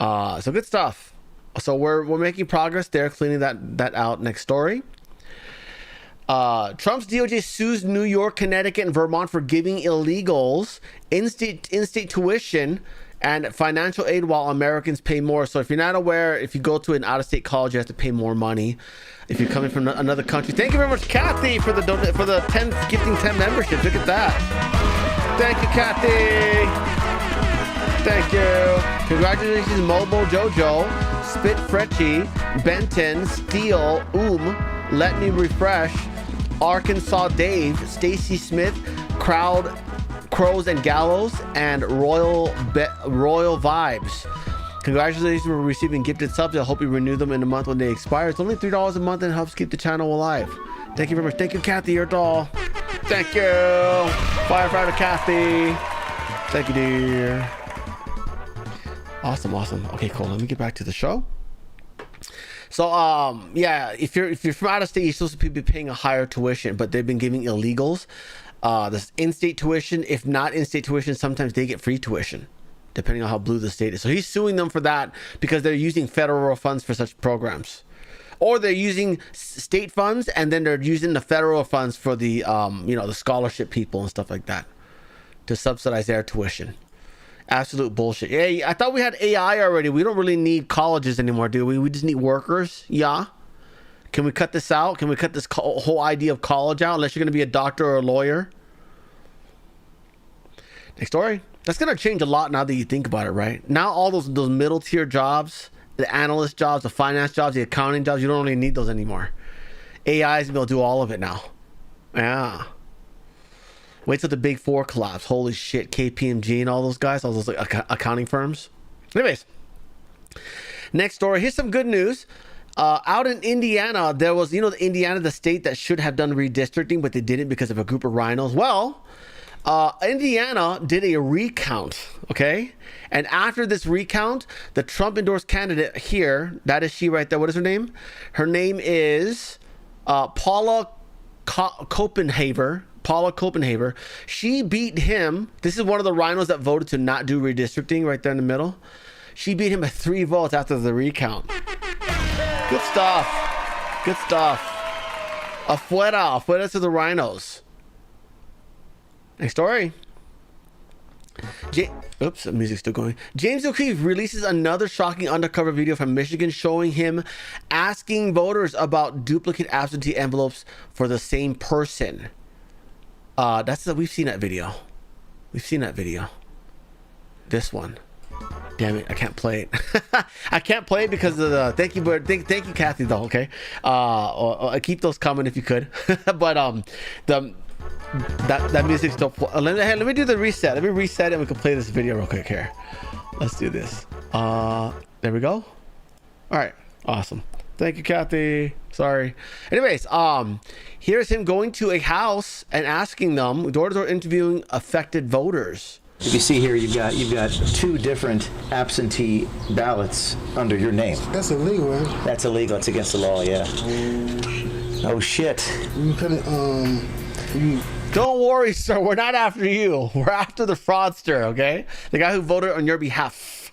So good stuff. So we're making progress there, cleaning that out. Next story. Trump's DOJ sues New York, Connecticut, and Vermont for giving illegals in-state tuition and financial aid while Americans pay more. So if you're not aware, if you go to an out-of-state college, you have to pay more money. If you're coming from another country, thank you very much, Kathy, for the 10 gifting 10 memberships. Look at that. Thank you, Kathy. Thank you. Congratulations, Mobo, Jojo, Spit Fretchy, Benton, Steel, Let Me Refresh, Arkansas Dave, Stacy Smith, Crowd, Crows and Gallows, and Royal Vibes. Congratulations for receiving gifted subs. I hope you renew them in a month when they expire. It's only $3 a month and helps keep the channel alive. Thank you very much. Thank you, Kathy, your doll. Thank you, Firefighter Kathy. Thank you, dear. Awesome. Okay, cool. Let me get back to the show. So, yeah, if you're from out of state, you're supposed to be paying a higher tuition, but they've been giving illegals this in-state tuition. If not in-state tuition, sometimes they get free tuition, depending on how blue the state is. So he's suing them for that because they're using federal funds for such programs, or they're using state funds and then they're using the federal funds for the the scholarship people and stuff like that to subsidize their tuition. Absolute bullshit. Yeah, I thought we had AI already. We don't really need colleges anymore, do we? We just need workers. Yeah. Can we cut this out? Can we cut this whole idea of college out unless you're going to be a doctor or a lawyer? Next story. That's going to change a lot now that you think about it, right? Now all those middle tier jobs, the analyst jobs, the finance jobs, the accounting jobs, you don't really need those anymore. AI is going to do all of it now. Yeah. Wait till the big four collapse. Holy shit, KPMG and all those guys, all those accounting firms. Anyways, next story. Here's some good news. Out in Indiana, there was, Indiana, the state that should have done redistricting, but they didn't because of a group of rhinos. Well, Indiana did a recount, okay? And after this recount, the Trump endorsed candidate here, that is she right there. What is her name? Her name is Paula Copenhaver. She beat him. This is one of the rhinos that voted to not do redistricting right there in the middle. She beat him by 3 votes after the recount. Good stuff. Afuera to the rhinos. Next story. Oops, the music's still going. James O'Keefe releases another shocking undercover video from Michigan showing him asking voters about duplicate absentee envelopes for the same person. We've seen that video. This one. Damn it, I can't play it. I can't play it because of the thank you Kathy though, okay? Keep those coming if you could. But that music's still let me do the reset. Let me reset it and we can play this video real quick here. Let's do this. There we go. Alright, awesome. Thank you, Kathy. Sorry. Anyways, here's him going to a house and asking them, door-to-door interviewing affected voters. If you see here, you've got 2 different absentee ballots under your name. That's illegal, right? That's illegal. It's against the law, yeah. Oh shit. Don't worry, sir. We're not after you. We're after the fraudster, okay? The guy who voted on your behalf.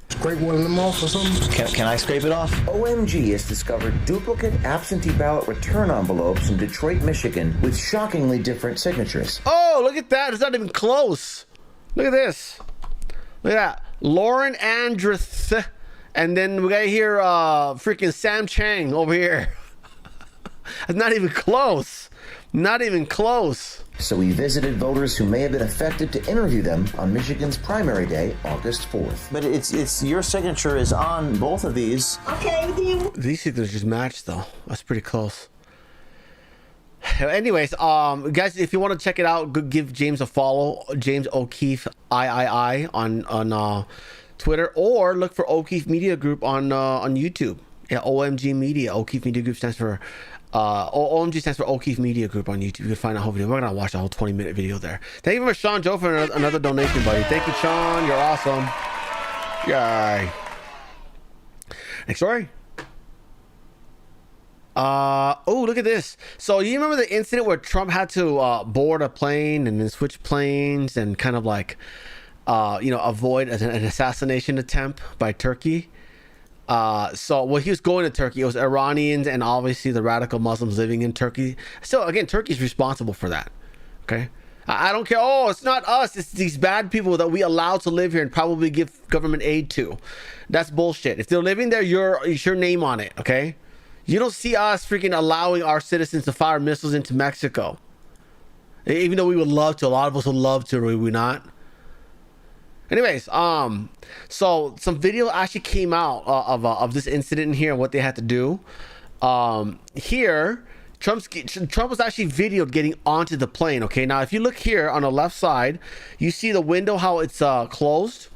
Scrape one of them off or something? Can I scrape it off? OMG has discovered duplicate absentee ballot return envelopes in Detroit, Michigan with shockingly different signatures. Oh, look at that. It's not even close. Look at this. Look at that. Lauren Andreth. And then we got here freaking Sam Chang over here. It's not even close. Not even close. So we visited voters who may have been affected to interview them on Michigan's primary day, August 4th. But it's your signature is on both of these. Okay, these signatures just match though. That's pretty close. Anyways, guys, if you want to check it out, give James a follow. James O'Keefe III on Twitter, or look for O'Keefe Media Group on YouTube. Yeah, OMG Media. O'Keefe Media Group stands for OMG stands for O'Keefe Media Group on YouTube. You can find a whole video. We're gonna watch the whole 20-minute video there. Thank you very much, Sean Joe, for another donation, buddy. Thank you, Sean. You're awesome. Yay. Next story. Oh, look at this. So you remember the incident where Trump had to board a plane and then switch planes and kind of like, avoid an assassination attempt by Turkey? Well, he was going to Turkey. It was Iranians and obviously the radical Muslims living in Turkey. So again, Turkey's responsible for that. Okay. I don't care. Oh, it's not us. It's these bad people that we allow to live here and probably give government aid to. That's bullshit. If they're living there, it's your name on it. Okay. You don't see us freaking allowing our citizens to fire missiles into Mexico. Even though we would love to. A lot of us would love to, would we not? Anyways, so some video actually came out of this incident in here and what they had to do. Here, Trump was actually videoed getting onto the plane. Okay, now if you look here on the left side, you see the window, how it's closed.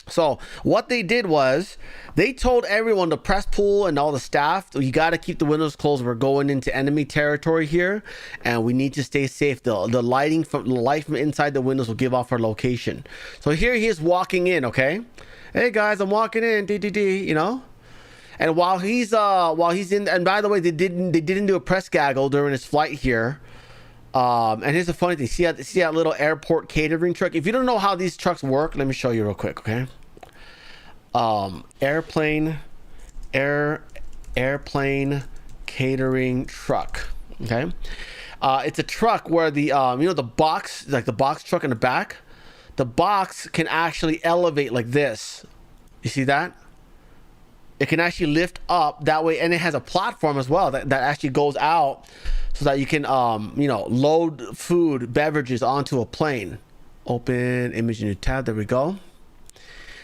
So what they did was they told everyone, the press pool and all the staff, you got to keep the windows closed. We're going into enemy territory here and we need to stay safe. The light from inside the windows will give off our location. So here he is walking in. Okay. Hey guys, I'm walking in, you know, and while he's in, and by the way, they didn't do a press gaggle during his flight here. And here's the funny thing. See that little airport catering truck? If you don't know how these trucks work, let me show you real quick, okay? Airplane catering truck, okay? It's a truck where the the box, like the box truck in the back, the box can actually elevate like this. You see that? It can actually lift up that way, and it has a platform as well that actually goes out so that you can load food, beverages onto a plane. Open image new tab. There we go.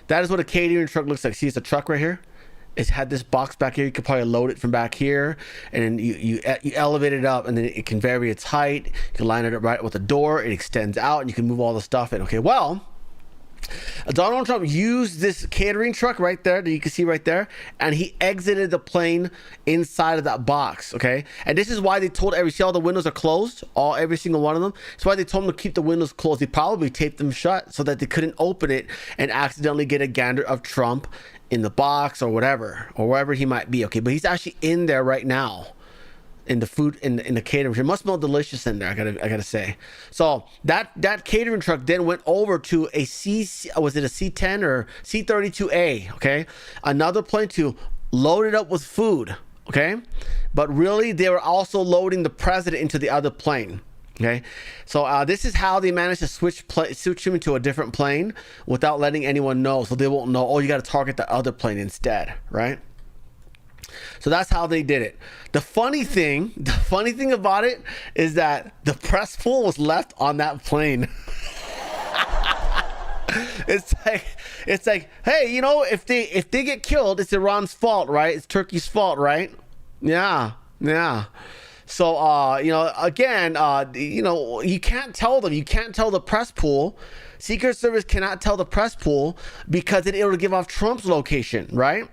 That is what a catering truck looks like. See, it's a truck right here. It's had this box back here. You could probably load it from back here, and then you elevate it up, and then it can vary its height. You can line it up right with the door. It extends out, and you can move all the stuff in. Okay, well, Donald Trump used this catering truck right there that you can see right there, and he exited the plane inside of that box. Okay, and this is why they told see all the windows are closed, every single one of them. That's why they told him to keep the windows closed. They probably taped them shut so that they couldn't open it and accidentally get a gander of Trump in the box or whatever, or wherever he might be. Okay, but he's actually in there right now. In the food in the catering, it must smell delicious in there. I gotta say. So that catering truck then went over to a was it a C-10 or C-32A? Okay, another plane to load it up with food. Okay, but really they were also loading the president into the other plane. Okay, so this is how they managed to switch him into a different plane without letting anyone know, so they won't know. Oh, you got to target the other plane instead, right? So that's how they did it. The funny thing about it is that the press pool was left on that plane. It's like, hey, if they get killed, it's Iran's fault, right? It's Turkey's fault, right? Yeah. So again, you can't tell them. You can't tell the press pool. Secret Service cannot tell the press pool because it'll give off Trump's location, right?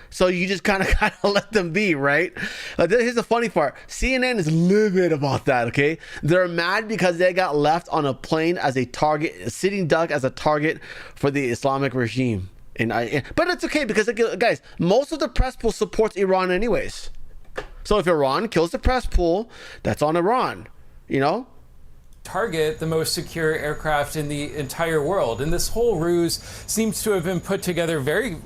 So you just kind of let them be, right? Here's the funny part. CNN is livid about that, okay? They're mad because they got left on a plane as a target, a sitting duck as a target for the Islamic regime. But it's okay because, guys, most of the press pool supports Iran anyways. So if Iran kills the press pool, that's on Iran, target the most secure aircraft in the entire world. And this whole ruse seems to have been put together very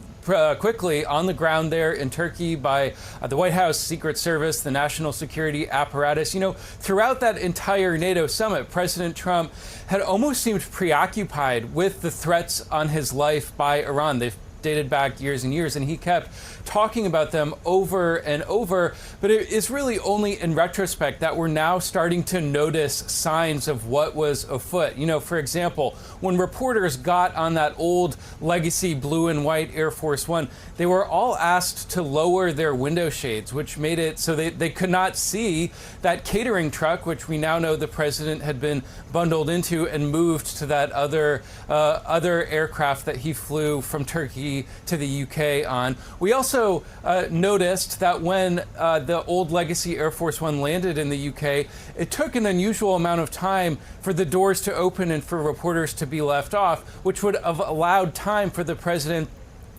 quickly on the ground there in Turkey by the White House, Secret Service, the national security apparatus. Throughout that entire NATO summit, President Trump had almost seemed preoccupied with the threats on his life by Iran. They've dated back years and years, and he kept talking about them over and over. But it is really only in retrospect that we're now starting to notice signs of what was afoot. For example, when reporters got on that old legacy blue and white Air Force One, they were all asked to lower their window shades, which made it so they could not see that catering truck, which we now know the president had been bundled into and moved to that other aircraft that he flew from Turkey to the UK on. We also noticed that when the old legacy Air Force One landed in the UK, it took an unusual amount of time for the doors to open and for reporters to be left off, which would have allowed time for the president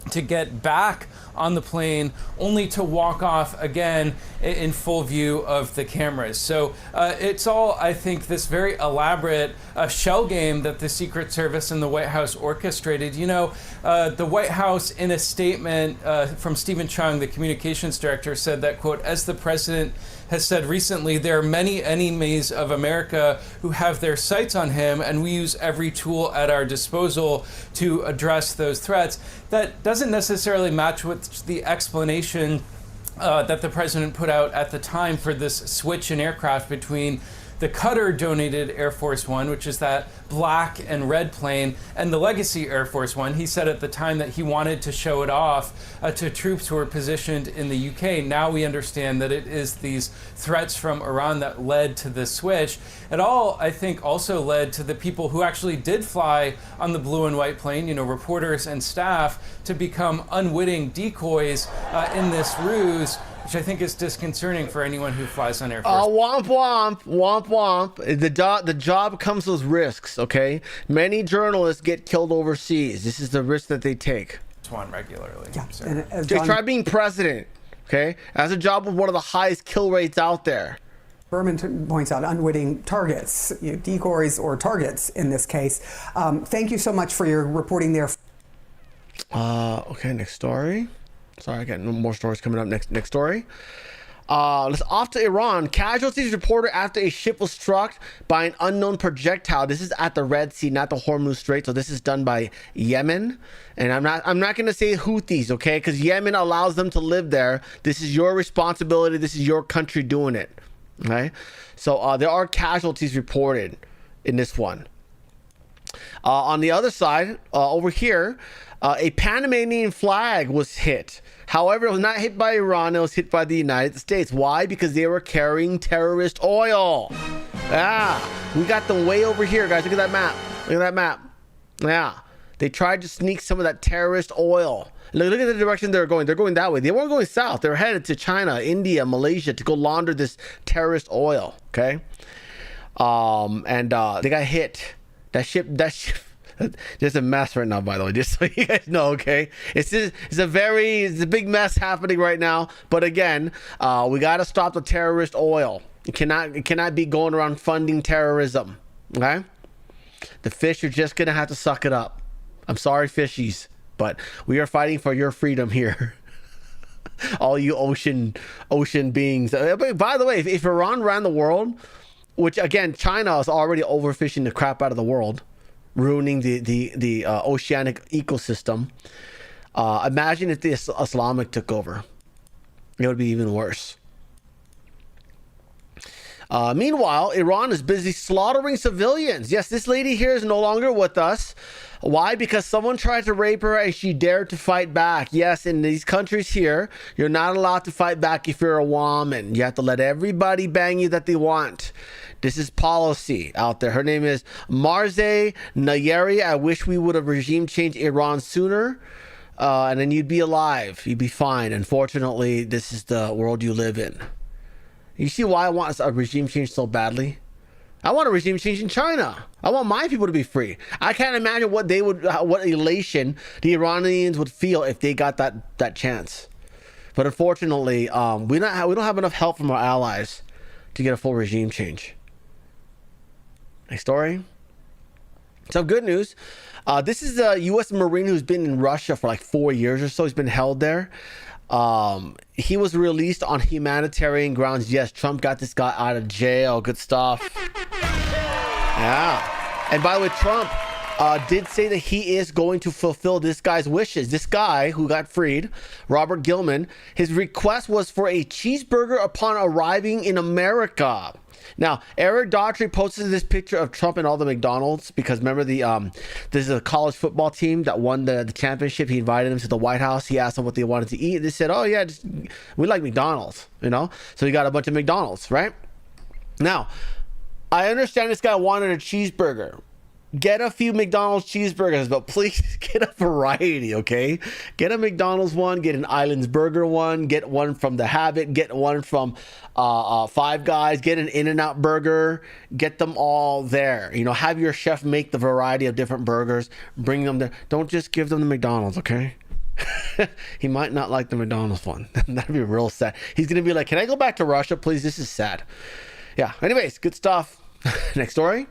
to get back on the plane, only to walk off again in full view of the cameras. So it's all, I think, this very elaborate shell game that the Secret Service and the White House orchestrated. You know, the White House, in a statement from Stephen Chung, the communications director, said that, quote, as the president has said recently, there are many enemies of America who have their sights on him, and we use every tool at our disposal to address those threats. That doesn't necessarily match with the explanation that the president put out at the time for this switch in aircraft between the Qatar-donated Air Force One, which is that black and red plane, and the Legacy Air Force One. He said at the time that he wanted to show it off to troops who were positioned in the UK. Now we understand that it is these threats from Iran that led to the switch. It all, I think, also led to the people who actually did fly on the blue and white plane, you know, reporters and staff, to become unwitting decoys in this ruse, which I think is disconcerting for anyone who flies on Air Force. Womp womp, womp womp. The job comes with risks, okay? Many journalists get killed overseas. This is the risk that they take. One regularly. Yeah. So. And, Just try being president, okay? That's a job with one of the highest kill rates out there. Berman points out unwitting targets, you know, decoys or targets in this case. Thank you so much for your reporting there. Okay, next story. Sorry, I got no more stories coming up. Next story. Let's off to Iran. Casualties reported after a ship was struck by an unknown projectile. This is at the Red Sea, not the Hormuz Strait. So this is done by Yemen, and I'm not going to say Houthis, okay? Because Yemen allows them to live there. This is your responsibility. This is your country doing it, okay? So there are casualties reported in this one. On the other side, over here, a Panamanian flag was hit. However, it was not hit by Iran. It was hit by the United States. Why? Because they were carrying terrorist oil. We got them way over here, guys. Look at that map. Look at that map. Yeah. They tried to sneak some of that terrorist oil. Look at the direction they're going. They're going that way. They weren't going south. They're headed to China, India, Malaysia to go launder this terrorist oil. Okay. And they got hit. That ship. There's a mess right now, by the way, just so you guys know, okay? It's a big mess happening right now. But again, we got to stop the terrorist oil. It cannot be going around funding terrorism, okay? The fish are just going to have to suck it up. I'm sorry, fishies, but we are fighting for your freedom here. All you ocean beings. By the way, if Iran ran the world, which again, China is already overfishing the crap out of the world, ruining the oceanic ecosystem. Imagine if the Islamic took over. It would be even worse. Meanwhile, Iran is busy slaughtering civilians. Yes, this lady here is no longer with us. Why? Because someone tried to rape her and she dared to fight back. Yes, in these countries here, you're not allowed to fight back if you're a woman. You have to let everybody bang you that they want. This is policy out there. Her name is Marze Nayeri. I wish we would have regime changed Iran sooner. And then you'd be alive. You'd be fine. Unfortunately, this is the world you live in. You see why I want a regime change so badly? I want a regime change in China. I want my people to be free. I can't imagine what elation the Iranians would feel if they got that chance. But unfortunately, we don't have enough help from our allies to get a full regime change. Next story. Some good news. This is a U.S. Marine who's been in Russia for like 4 years or so. He's been held there. He was released on humanitarian grounds. Yes, Trump got this guy out of jail. Good stuff. Yeah. And by the way, Trump did say that he is going to fulfill this guy's wishes. This guy who got freed, Robert Gilman, his request was for a cheeseburger upon arriving in America. Now, Eric Daughtry posted this picture of Trump and all the McDonald's because remember this is a college football team that won the championship. He invited them to the White House. He asked them what they wanted to eat. They said, "Oh yeah, we like McDonald's," you know. So he got a bunch of McDonald's, right? Now, I understand this guy wanted a cheeseburger. Get a few McDonald's cheeseburgers, but please get a variety, okay? Get a McDonald's one, get an Islands Burger one, get one from The Habit, get one from Five Guys, get an In-N-Out burger, get them all there. You know, have your chef make the variety of different burgers, bring them there. Don't just give them the McDonald's, okay? He might not like the McDonald's one. That'd be real sad. He's gonna be like, can I go back to Russia, please? This is sad. Yeah, anyways, good stuff. Next story.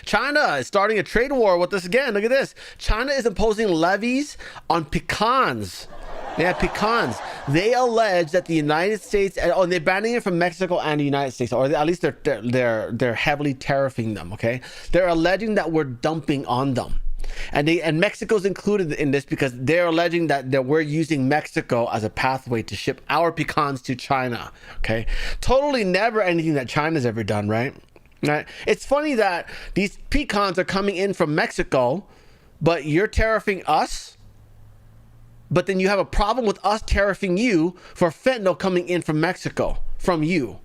China is starting a trade war with us again. Look at this. China is imposing levies on pecans. Yeah, pecans. They allege that the United States, and they're banning it from Mexico and the United States, or at least they're heavily tariffing them. Okay, they're alleging that we're dumping on them, and Mexico's included in this because they're alleging that we're using Mexico as a pathway to ship our pecans to China. Okay, totally never anything that China's ever done, right? Right. It's funny that these pecans are coming in from Mexico, but you're tariffing us. But then you have a problem with us tariffing you for fentanyl coming in from Mexico from you.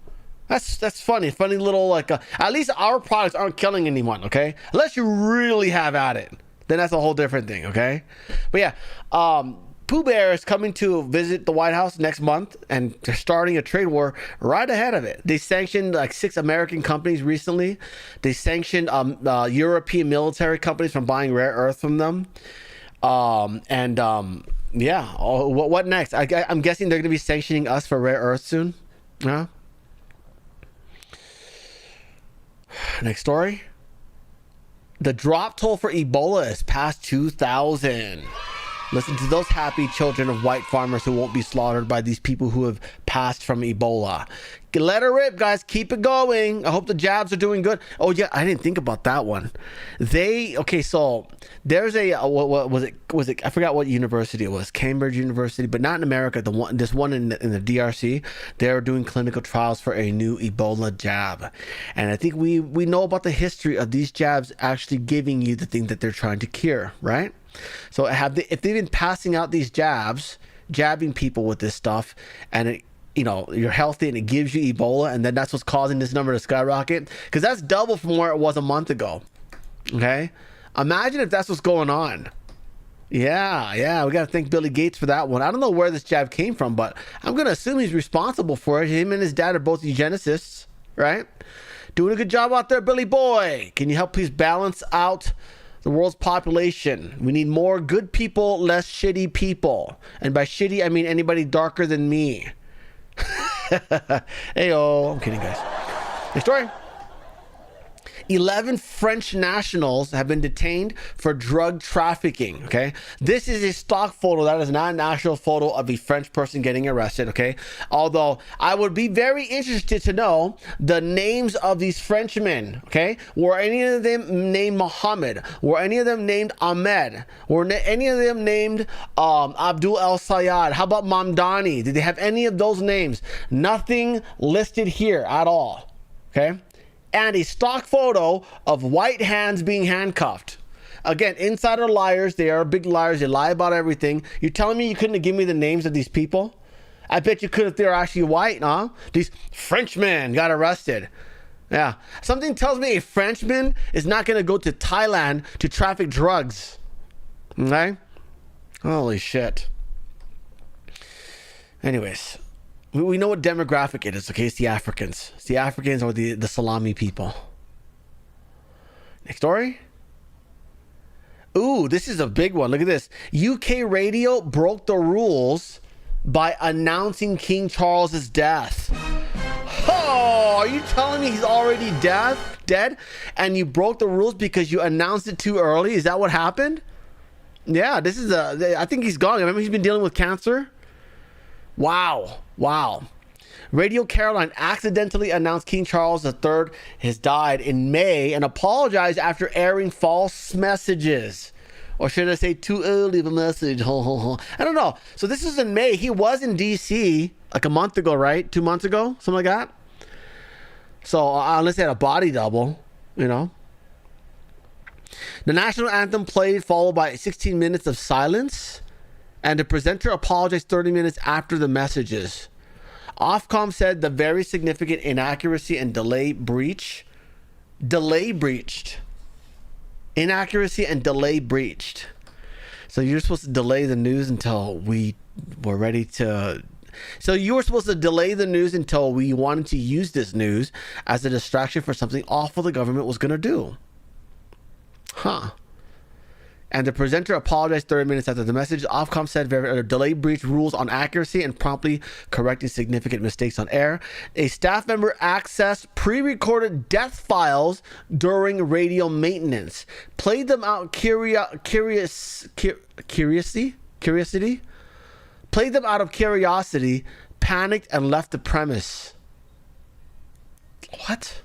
That's funny. Funny little like. At least our products aren't killing anyone. Okay, unless you really have at it, then that's a whole different thing. Okay, but yeah. Boebert is coming to visit the White House next month, and they're starting a trade war right ahead of it. They sanctioned like 6 American companies recently. They sanctioned European military companies from buying rare earth from them. Yeah. What next? I'm guessing they're going to be sanctioning us for rare earth soon. Yeah. Next story. The drop toll for Ebola is past 2,000. Listen to those happy children of white farmers who won't be slaughtered by these people who have passed from Ebola. Let her rip, guys. Keep it going. I hope the jabs are doing good. Oh, yeah. I didn't think about that one. So there's what was it? I forgot what university it was. Cambridge University, but not in America. This one in the DRC. They're doing clinical trials for a new Ebola jab. And I think we know about the history of these jabs actually giving you the thing that they're trying to cure, right? So if they've been passing out these jabs, jabbing people with this stuff, and you're healthy and it gives you Ebola, and then that's what's causing this number to skyrocket, because that's double from where it was a month ago. Okay, imagine if that's what's going on. Yeah, we got to thank Billy Gates for that one. I don't know where this jab came from, but I'm gonna assume he's responsible for it. Him and his dad are both eugenicists, right? Doing a good job out there, Billy boy. Can you help please balance out the world's population? We need more good people, less shitty people. And by shitty, I mean anybody darker than me. Heyo, I'm kidding, guys. Next story. 11 French nationals have been detained for drug trafficking. Okay, this is a stock photo. That is not an actual photo of a French person getting arrested. Okay, although I would be very interested to know the names of these Frenchmen. Okay, were any of them named Mohammed? Were any of them named Ahmed? Were any of them named Abdul El Sayed? How about Mamdani? Did they have any of those names? Nothing listed here at all. Okay. And a stock photo of white hands being handcuffed. Again, insider liars. They are big liars. They lie about everything. You're telling me you couldn't have given me the names of these people? I bet you could if they're actually white, huh? These Frenchmen got arrested. Yeah. Something tells me a Frenchman is not going to go to Thailand to traffic drugs. Okay? Holy shit. Anyways. We know what demographic it is, okay? It's the Africans. It's the Africans or the salami people. Next story. Ooh, this is a big one. Look at this. UK radio broke the rules by announcing King Charles's death. Oh, are you telling me he's already dead? And you broke the rules because you announced it too early? Is that what happened? Yeah, I think he's gone. Remember he's been dealing with cancer? Wow. Radio Caroline accidentally announced King Charles III has died in May and apologized after airing false messages. Or should I say too early of a message? I don't know. So this is in May. He was in D.C. like a month ago, right? 2 months ago? Something like that? So unless they had a body double, The national anthem played, followed by 16 minutes of silence. And the presenter apologized 30 minutes after the messages. Ofcom said the very significant inaccuracy and delay breached. Inaccuracy and delay breached. So you're supposed to delay the news until we were ready to... So you were supposed to delay the news until we wanted to use this news as a distraction for something awful the government was going to do. Huh. and the presenter apologized 30 minutes after the message. Ofcom said delay breached rules on accuracy and promptly correcting significant mistakes on air. A staff member accessed pre-recorded death files during radio maintenance. Played them out curiosity? Played them out of curiosity, panicked, and left the premise. What?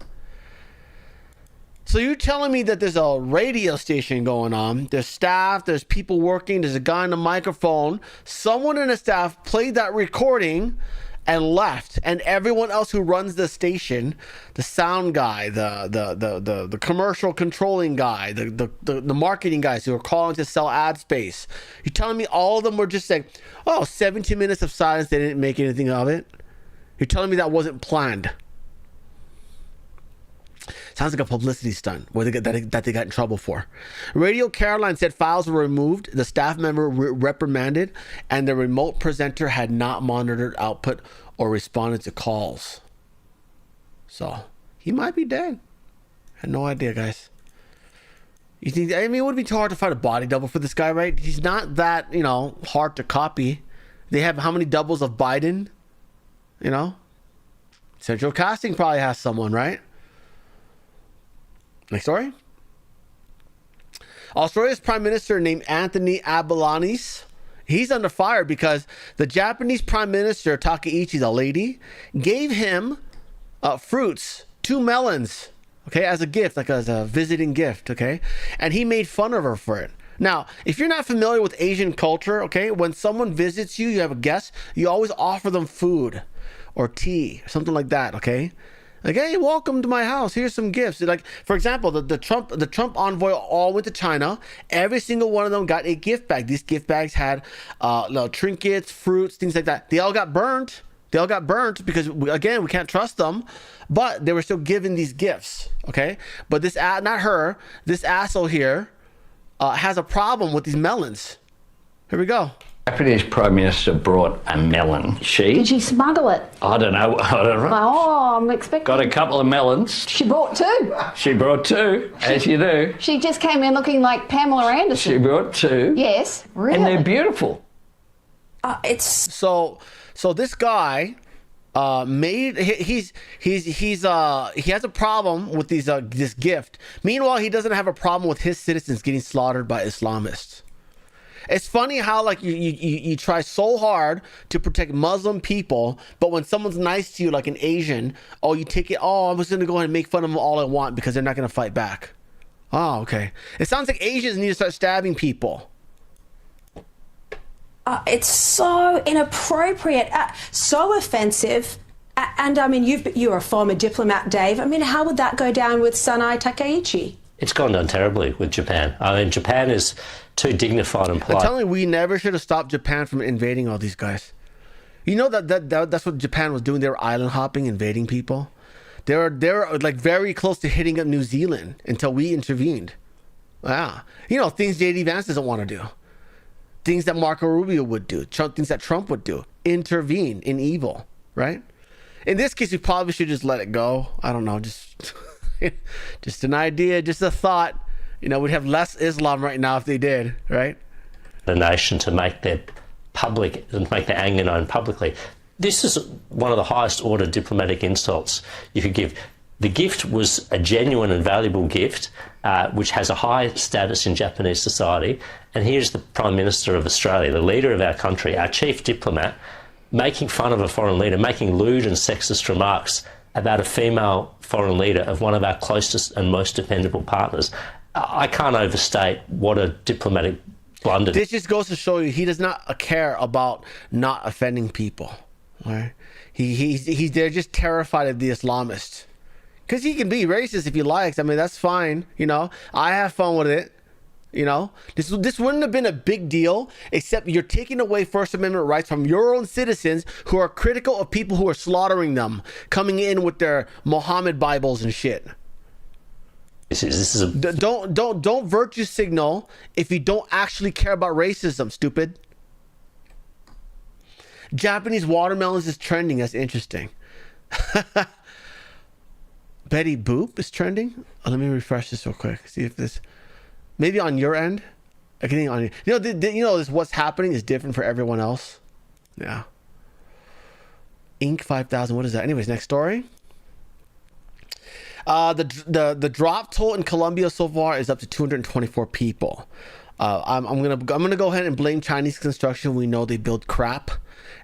So you're telling me that there's a radio station going on, there's staff, there's people working, there's a guy on the microphone, someone in the staff played that recording and left, and everyone else who runs the station, the sound guy, the commercial controlling guy, the marketing guys who are calling to sell ad space, you're telling me all of them were just saying, oh, 17 minutes of silence, they didn't make anything of it? You're telling me that wasn't planned? Sounds like a publicity stunt that they got in trouble for. Radio Caroline said files were removed, the staff member reprimanded, and the remote presenter had not monitored output or responded to calls. So, he might be dead. I had no idea, guys. You think, I mean, it would be too hard to find a body double for this guy, right? He's not that, hard to copy. They have how many doubles of Biden? Central Casting probably has someone, right? Next story. Australia's Prime Minister named Anthony Albanese. He's under fire because the Japanese Prime Minister, Takaichi, the lady, gave him fruits, 2 melons, okay, as a gift, like as a visiting gift, okay? And he made fun of her for it. Now, if you're not familiar with Asian culture, okay, when someone visits you, you have a guest, you always offer them food or tea or something like that, okay? Like, hey, welcome to my house. Here's some gifts. Like, for example, the Trump envoy all went to China. Every single one of them got a gift bag. These gift bags had trinkets, fruits, things like that. They all got burnt. Because, again, we can't trust them. But they were still given these gifts, okay? But this asshole here has a problem with these melons. Here we go. Japanese Prime Minister brought a melon. Did she smuggle it? I don't know. Oh, I'm expecting. Got a couple of melons. She brought 2. She brought 2, as you do. She just came in looking like Pamela Anderson. She brought 2. Yes, really. And they're beautiful. It's so this guy he has a problem with this gift. Meanwhile, he doesn't have a problem with his citizens getting slaughtered by Islamists. It's funny how like you try so hard to protect Muslim people, but when someone's nice to you, like an Asian, you take it. Oh, I'm just gonna go ahead and make fun of them all I want because they're not gonna fight back. Oh, okay. It sounds like Asians need to start stabbing people. It's so inappropriate, so offensive. And I mean, you're a former diplomat, Dave. I mean, how would that go down with Sanai Takaichi? It's gone down terribly with Japan. I mean, Japan is too dignified and polite. I'm telling you, we never should have stopped Japan from invading all these guys. You know that's what Japan was doing. They were island hopping, invading people. They were like very close to hitting up New Zealand until we intervened. Wow. Things J.D. Vance doesn't want to do. Things that Marco Rubio would do. Things that Trump would do. Intervene in evil, right? In this case, we probably should just let it go. I don't know, just an idea, just a thought. We'd have less Islam right now if they did, right? The nation to make their anger known publicly. This is one of the highest order diplomatic insults you could give. The gift was a genuine and valuable gift, which has a high status in Japanese society. And here's the Prime Minister of Australia, the leader of our country, our chief diplomat, making fun of a foreign leader, making lewd and sexist remarks about a female foreign leader of one of our closest and most dependable partners. I can't overstate what a diplomatic blunder. This just goes to show you he does not care about not offending people. Right? They're just terrified of the Islamists. Because he can be racist if he likes. I mean, that's fine. I have fun with it. This wouldn't have been a big deal, except you're taking away First Amendment rights from your own citizens who are critical of people who are slaughtering them, coming in with their Muhammad Bibles and shit. Don't virtue signal if you don't actually care about racism, stupid. Japanese watermelons is trending. That's interesting. Betty Boop is trending. Let me refresh this real quick. See if this, maybe on your end. You know, this what's happening is different for everyone else. Yeah. Inc. 5,000. What is that? Anyways, next story. The drop toll in Colombia so far is up to 224 people. I'm gonna go ahead and blame Chinese construction. We know they build crap,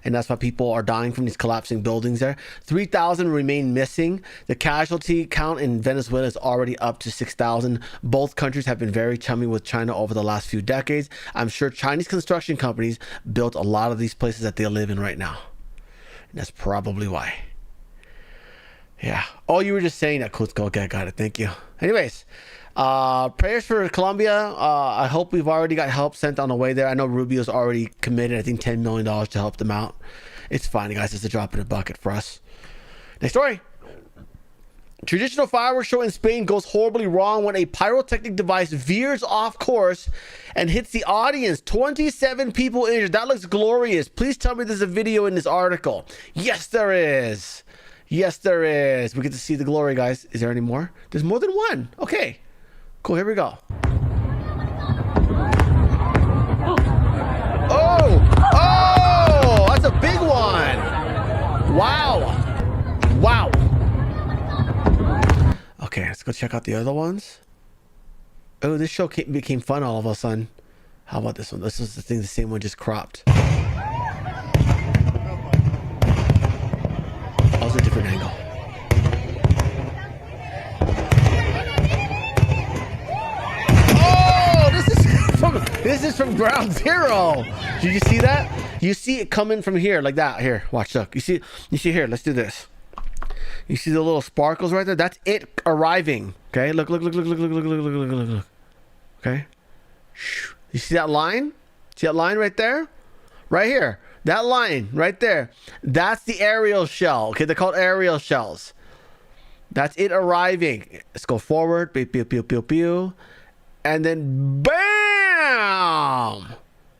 and that's why people are dying from these collapsing buildings there. 3,000 remain missing. The casualty count in Venezuela is already up to 6,000. Both countries have been very chummy with China over the last few decades. I'm sure Chinese construction companies built a lot of these places that they live in right now. And that's probably why. Yeah. Oh, you were just saying that. Cool. Okay, got it. Thank you. Anyways, prayers for Colombia. I hope we've already got help sent on the way there. I know Rubio's already committed, I think, $10 million to help them out. It's fine, guys. It's a drop in the bucket for us. Next story. Traditional fireworks show in Spain goes horribly wrong when a pyrotechnic device veers off course and hits the audience. 27 people injured. That looks glorious. Please tell me there's a video in this article. Yes, there is. Yes, there is. We get to see the glory, guys. Is there any more? There's more than one. Okay. Cool. Here we go. Oh, that's a big one. Wow. Wow. Okay, let's go check out the other ones. Oh, this show became fun all of a sudden. How about this one? This is the same one, just cropped. That was a different angle. Oh, this is from ground zero. Did you see that? You see it coming from here like that. Here, watch, look. You see here. Let's do this. You see the little sparkles right there? That's it arriving. Okay, look. Okay. You see that line? See that line right there? Right here. That line right there. That's the aerial shell. Okay, they're called aerial shells. That's it arriving. Let's go forward. Pew, pew, pew, pew, pew. And then bam!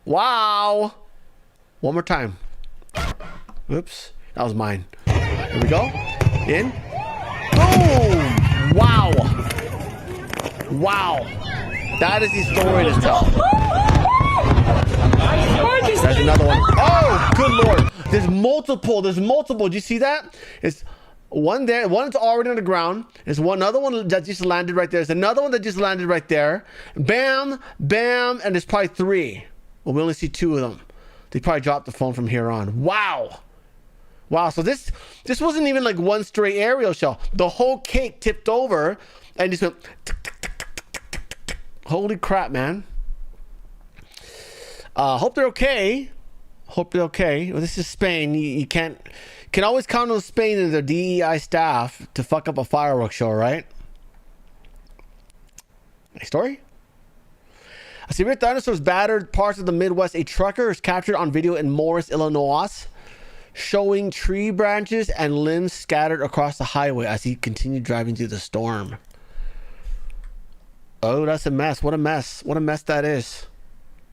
Wow. One more time. Oops. That was mine. Here we go. In. Boom! Wow. Wow. That is the story to tell. There's another one. Oh, good Lord. There's multiple. Do you see that? It's one there. One that's already on the ground. There's one other one that just landed right there. There's another one that just landed right there. Bam, bam, and there's probably three. Well, we only see two of them. They probably dropped the phone from here on. Wow. Wow, so this wasn't even like one straight aerial shell. The whole cake tipped over and just went tick, tick, tick, tick, tick, tick, tick. Holy crap, man. Hope they're okay. Well, this is Spain. You can always count on Spain and their DEI staff to fuck up a fireworks show, right? Next story. A severe thunderstorm battered parts of the Midwest. A trucker is captured on video in Morris, Illinois, showing tree branches and limbs scattered across the highway as he continued driving through the storm. Oh, that's a mess. What a mess. What a mess that is.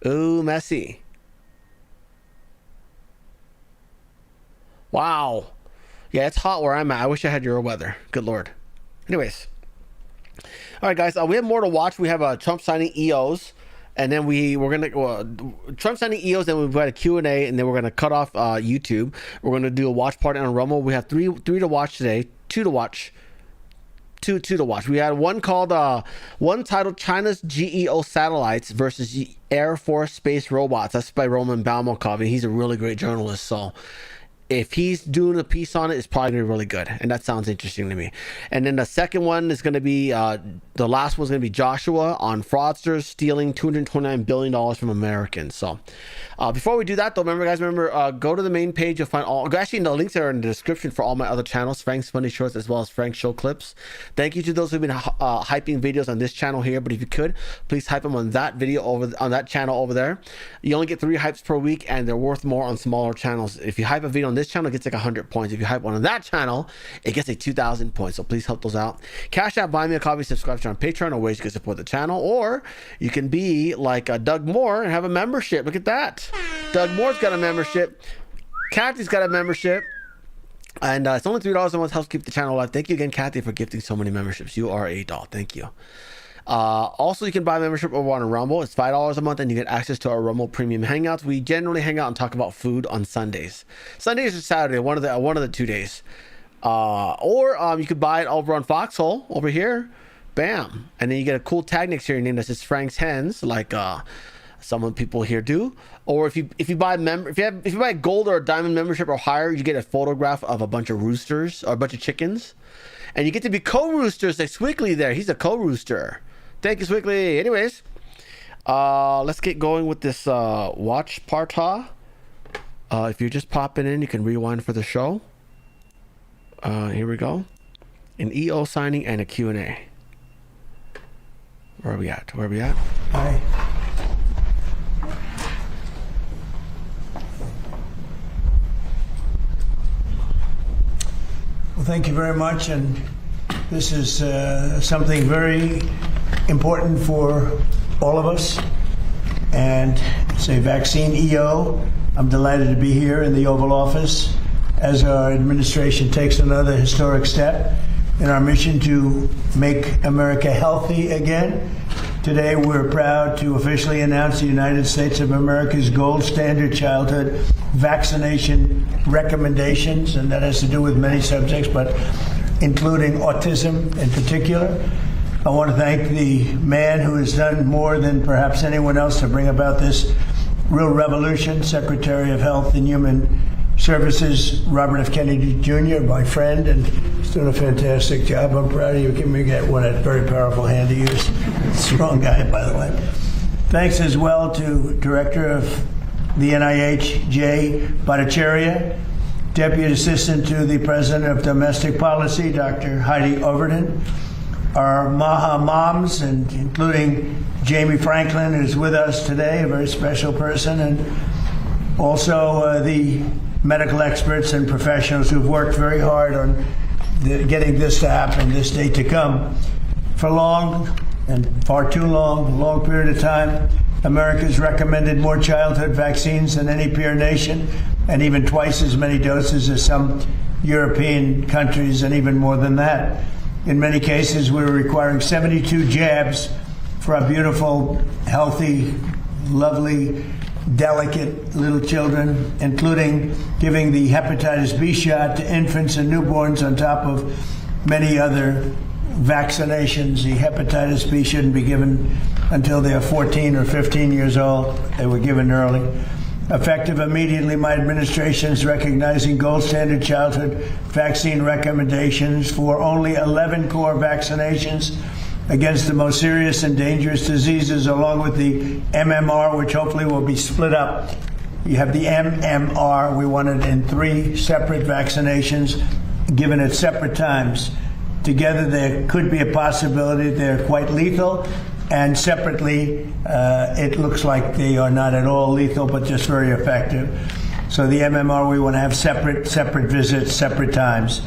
Ooh, messy. Wow. Yeah, it's hot where I'm at. I wish I had your weather. Good Lord. Anyways. All right, guys. We have more to watch. We have Trump signing EOs. And then we're going to... Trump signing EOs, and we've got a Q&A, and then we're going to cut off YouTube. We're going to do a watch party on Rumble. We have three to watch today. Two to watch. Two to watch. We had one called... one titled China's GEO Satellites versus Air Force Space Robots. That's by Roman Baumakov, and he's a really great journalist, so... if he's doing a piece on it, it's probably going to be really good. And that sounds interesting to me. And then the second one is going to be, the last one's going to be Joshua on fraudsters stealing $229 billion from Americans. So before we do that, though, remember, go to the main page. You'll find actually, the links are in the description for all my other channels, Frank's Funny Shorts, as well as Frank's Show Clips. Thank you to those who've been hyping videos on this channel here. But if you could, please hype them on that video on that channel over there. You only get 3 hypes per week, and they're worth more on smaller channels. If you hype a video on this channel, it gets like 100 points. If you hype one on that channel, it gets like 2,000 points. So please help those out. Cash App, buy me a coffee, subscribe to on Patreon, or ways you can support the channel. Or you can be like Doug Moore and have a membership. Look at that. Doug Moore's got a membership. Kathy's got a membership. And it's only $3 a month. Helps keep the channel alive. Thank you again, Kathy, for gifting so many memberships. You are a doll. Thank you. Also, you can buy membership over on Rumble. It's $5 a month, and you get access to our Rumble Premium Hangouts. We generally hang out and talk about food on Sundays. Sundays or Saturday, one of the 2 days. Or you could buy it over on Foxhole over here. Bam. And then you get a cool tag next to your name that says Frank's Hens, like some people here do. Or if you buy a gold or a diamond membership or higher, you get a photograph of a bunch of roosters or a bunch of chickens. And you get to be co-roosters like Swiggly there. He's a co-rooster. Thank you, Swiggly. Anyways, let's get going with this watch parta. If you're just popping in, you can rewind for the show. Here we go. An EO signing and a Q&A. Where are we at? Hi. Well, thank you very much. And this is something very important for all of us. And it's a vaccine EO. I'm delighted to be here in the Oval Office as our administration takes another historic step in our mission to make America healthy again. Today, we're proud to officially announce the United States of America's gold standard childhood vaccination recommendations, and that has to do with many subjects, but including autism in particular. I want to thank the man who has done more than perhaps anyone else to bring about this real revolution, Secretary of Health and Human Services, Robert F. Kennedy Jr., my friend, and he's doing a fantastic job. I'm proud of you. Give me a very powerful hand to use. Strong guy, by the way. Thanks as well to Director of the NIH, Jay Bhattacharya, Deputy Assistant to the President of Domestic Policy, Dr. Heidi Overton, our Maha moms, and including Jamie Franklin, who's with us today, a very special person, and also the medical experts and professionals who've worked very hard on getting this to happen, this day to come. For long, and far too long, a long period of time, America's recommended more childhood vaccines than any peer nation, and even twice as many doses as some European countries, and even more than that. In many cases, we were requiring 72 jabs for our beautiful, healthy, lovely, delicate little children, including giving the hepatitis B shot to infants and newborns on top of many other vaccinations. The hepatitis B shouldn't be given until they're 14 or 15 years old. They were given early. Effective immediately, my administration is recognizing gold standard childhood vaccine recommendations for only 11 core vaccinations against the most serious and dangerous diseases, along with the MMR, which hopefully will be split up. You have the MMR. We want it in 3 separate vaccinations, given at separate times. Together, there could be a possibility they're quite lethal, and separately, it looks like they are not at all lethal, but just very effective. So the MMR, we want to have separate visits, separate times.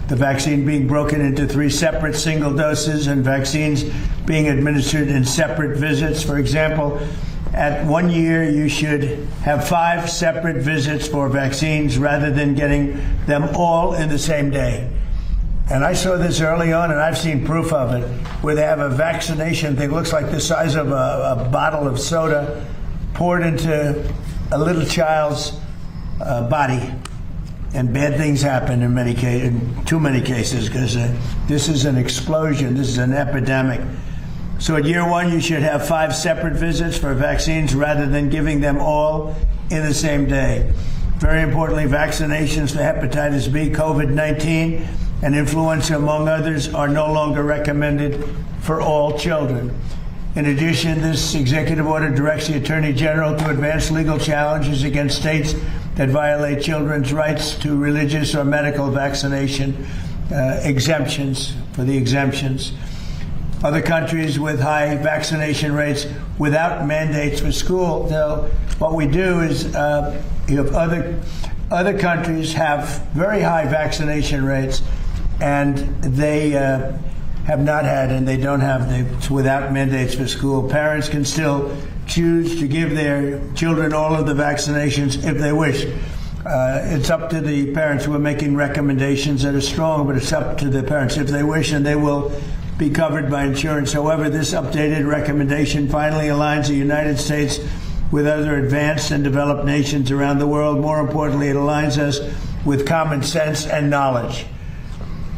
The vaccine being broken into 3 separate single doses, and vaccines being administered in separate visits. For example, at 1 year, you should have 5 separate visits for vaccines rather than getting them all in the same day. And I saw this early on, and I've seen proof of it, where they have a vaccination thing, looks like the size of a bottle of soda, poured into a little child's body. And bad things happen in too many cases, because this is an explosion. This is an epidemic. So at year 1, you should have 5 separate visits for vaccines rather than giving them all in the same day. Very importantly, vaccinations for hepatitis B, COVID-19, and influenza, among others, are no longer recommended for all children. In addition, this executive order directs the Attorney General to advance legal challenges against states that violate children's rights to religious or medical vaccination exemptions, for the exemptions. Other countries with high vaccination rates without mandates for school. Now, what we do is you have other countries have very high vaccination rates, and they have not had, and they don't have, it's without mandates for school. Parents can still choose to give their children all of the vaccinations if they wish. It's up to the parents. We're making recommendations that are strong, but it's up to the parents if they wish, and they will be covered by insurance. However, this updated recommendation finally aligns the United States with other advanced and developed nations around the world. More importantly, it aligns us with common sense and knowledge.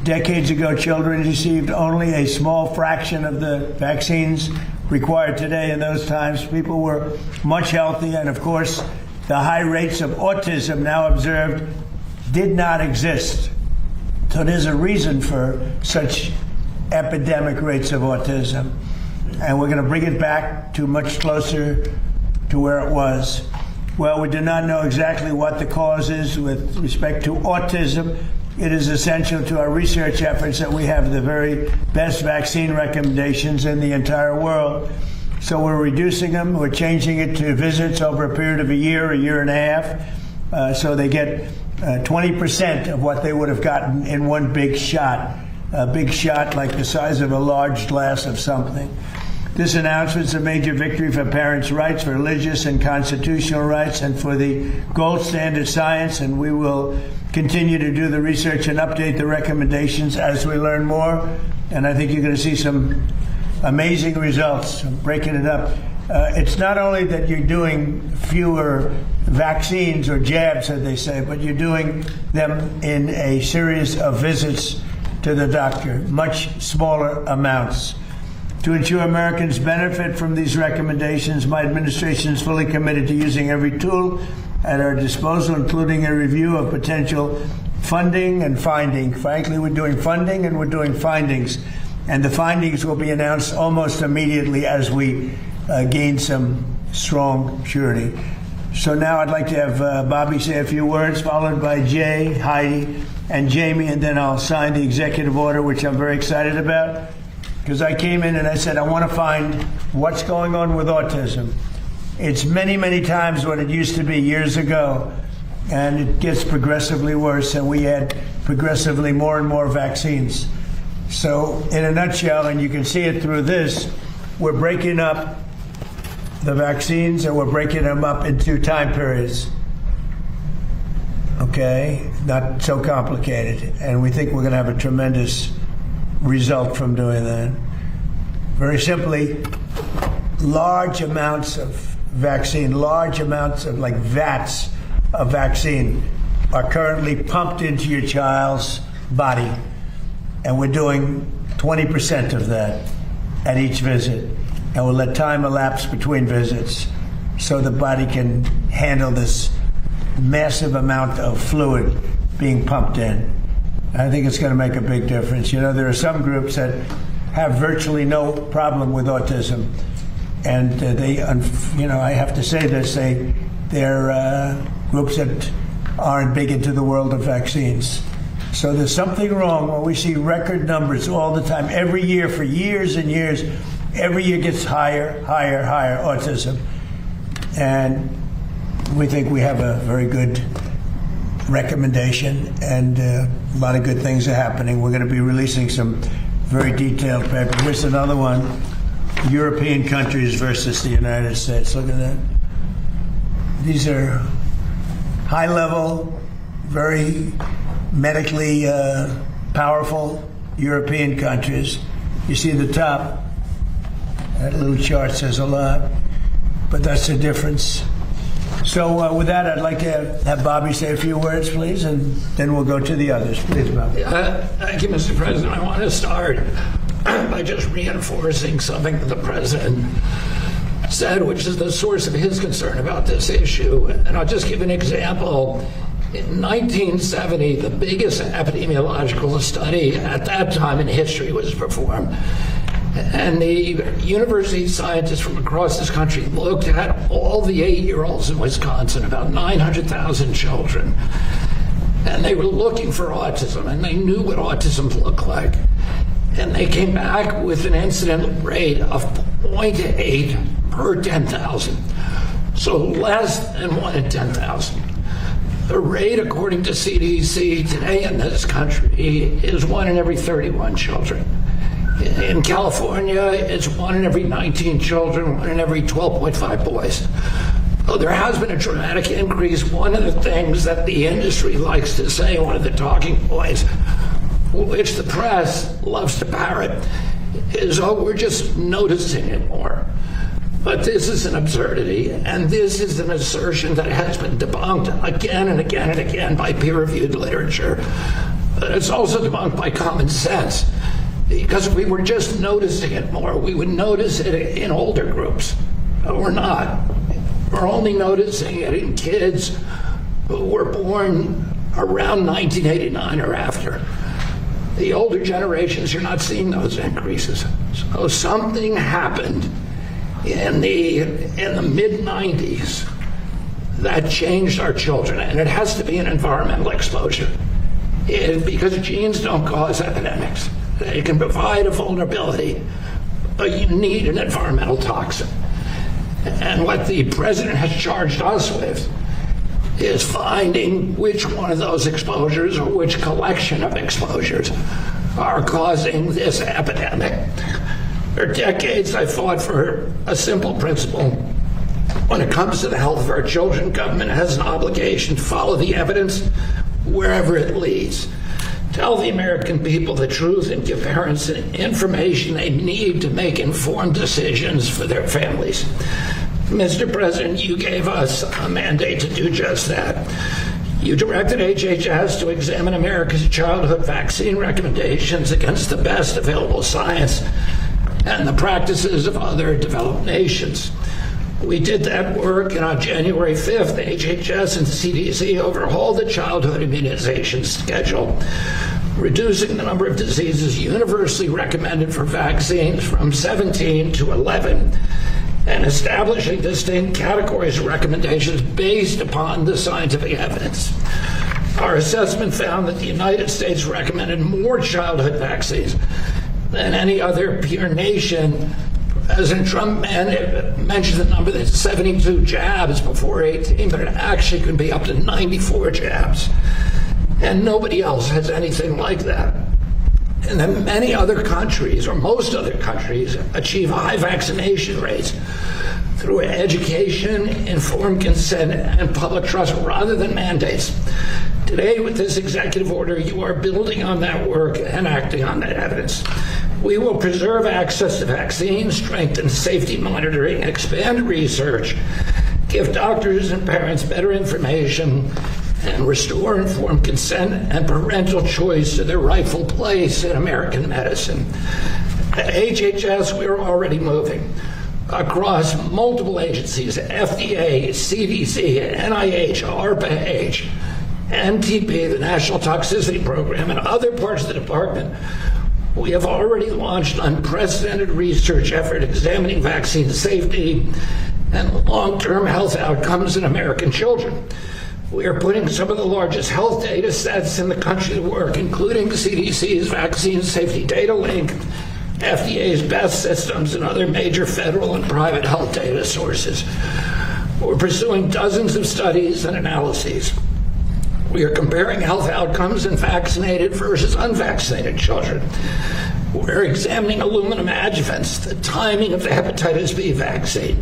Decades ago, children received only a small fraction of the vaccines required today. In those times, people were much healthier, and of course, the high rates of autism now observed did not exist. So there's a reason for such epidemic rates of autism, and we're going to bring it back to much closer to where it was. Well, we do not know exactly what the cause is with respect to autism. It is essential to our research efforts that we have the very best vaccine recommendations in the entire world. So we're reducing them. We're changing it to visits over a period of a year and a half, so they get 20% of what they would have gotten in one big shot. A big shot like the size of a large glass of something. This announcement is a major victory for parents' rights, for religious and constitutional rights, and for the gold standard science, and we will continue to do the research and update the recommendations as we learn more, and I think you're going to see some amazing results. I'm breaking it up. It's not only that you're doing fewer vaccines or jabs, as they say, but you're doing them in a series of visits to the doctor, much smaller amounts. To ensure Americans benefit from these recommendations, my administration is fully committed to using every tool at our disposal, including a review of potential funding and finding. Frankly, we're doing funding and we're doing findings, and the findings will be announced almost immediately as we gain some strong surety. So now I'd like to have Bobby say a few words, followed by Jay, Heidi, and Jamie, and then I'll sign the executive order, which I'm very excited about. Because I came in and I said, I want to find what's going on with autism. It's many, many times what it used to be years ago, and it gets progressively worse, and we add progressively more and more vaccines. So in a nutshell, and you can see it through this, we're breaking up the vaccines and we're breaking them up into time periods. Okay, not so complicated, and we think we're going to have a tremendous result from doing that. Very simply, large amounts of vaccine, large amounts of like vats of vaccine are currently pumped into your child's body, and we're doing 20% of that at each visit, and we'll let time elapse between visits so the body can handle this massive amount of fluid being pumped in. I think it's going to make a big difference. You know, there are some groups that have virtually no problem with autism, and they, you know, I have to say this, they're groups that aren't big into the world of vaccines. So there's something wrong when we see record numbers all the time, every year for years and years. Every year gets higher autism, and we think we have a very good recommendation, and a lot of good things are happening. We're going to be releasing some very detailed paper. Here's another one, European countries versus the United States. Look at that. These are high-level, very medically powerful European countries. You see the top, that little chart says a lot, but that's the difference. So with that, I'd like to have Bobby say a few words, please, and then we'll go to the others. Please, Bobby. Thank you, Mr. President. I want to start by just reinforcing something that the President said, which is the source of his concern about this issue. And I'll just give an example. In 1970, the biggest epidemiological study at that time in history was performed. And the university scientists from across this country looked at all the 8-year-olds in Wisconsin, about 900,000 children. And they were looking for autism, and they knew what autism looked like. And they came back with an incident rate of 0.8 per 10,000. So less than 1 in 10,000. The rate, according to CDC today in this country, is 1 in every 31 children. In California, it's 1 in every 19 children, 1 in every 12.5 boys. So there has been a dramatic increase. One of the things that the industry likes to say, one of the talking points, which the press loves to parrot, is, oh, we're just noticing it more. But this is an absurdity, and this is an assertion that has been debunked again and again and again by peer-reviewed literature. But it's also debunked by common sense, because if we were just noticing it more, we would notice it in older groups. But we're not. We're only noticing it in kids who were born around 1989 or after. The older generations, you're not seeing those increases. So something happened in the mid-90s that changed our children, and it has to be an environmental exposure. Because genes don't cause epidemics. They can provide a vulnerability, but you need an environmental toxin. And what the president has charged us with is finding which one of those exposures or which collection of exposures are causing this epidemic. For decades, I fought for a simple principle. When it comes to the health of our children, government has an obligation to follow the evidence wherever it leads. Tell the American people the truth and give parents the information they need to make informed decisions for their families. Mr. President, you gave us a mandate to do just that. You directed HHS to examine America's childhood vaccine recommendations against the best available science and the practices of other developed nations. We did that work, and on January 5th, HHS and CDC overhauled the childhood immunization schedule, reducing the number of diseases universally recommended for vaccines from 17 to 11, and establishing distinct categories of recommendations based upon the scientific evidence. Our assessment found that the United States recommended more childhood vaccines than any other peer nation. President Trump mentioned the number that's 72 jabs before 18, but it actually could be up to 94 jabs. And nobody else has anything like that. And then many other countries, or most other countries, achieve high vaccination rates through education, informed consent, and public trust rather than mandates. Today, with this executive order, you are building on that work and acting on that evidence. We will preserve access to vaccines, strengthen safety monitoring, expand research, give doctors and parents better information, and restore informed consent and parental choice to their rightful place in American medicine. At HHS, we are already moving across multiple agencies: FDA, CDC, NIH, ARPA-H, NTP, the National Toxicity Program, and other parts of the department. We have already launched unprecedented research effort examining vaccine safety and long-term health outcomes in American children. We are putting some of the largest health data sets in the country to work, including CDC's Vaccine Safety Data Link, FDA's BEST systems, and other major federal and private health data sources. We're pursuing dozens of studies and analyses. We are comparing health outcomes in vaccinated versus unvaccinated children. We're examining aluminum adjuvants, the timing of the hepatitis B vaccine,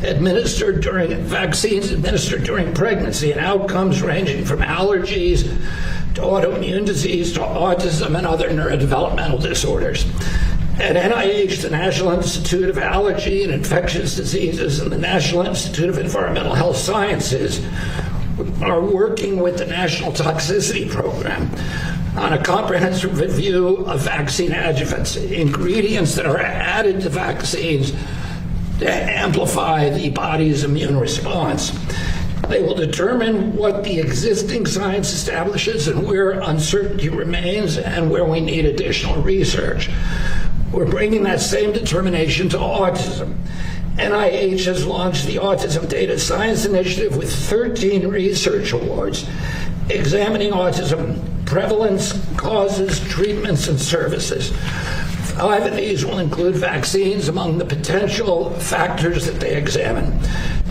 vaccines administered during pregnancy, and outcomes ranging from allergies to autoimmune disease to autism and other neurodevelopmental disorders. At NIH, the National Institute of Allergy and Infectious Diseases and the National Institute of Environmental Health Sciences are working with the National Toxicity Program on a comprehensive review of vaccine adjuvants, ingredients that are added to vaccines to amplify the body's immune response. They will determine what the existing science establishes and where uncertainty remains and where we need additional research. We're bringing that same determination to autism. NIH has launched the Autism Data Science Initiative with 13 research awards examining autism prevalence, causes, treatments, and services. 5 of these will include vaccines among the potential factors that they examine.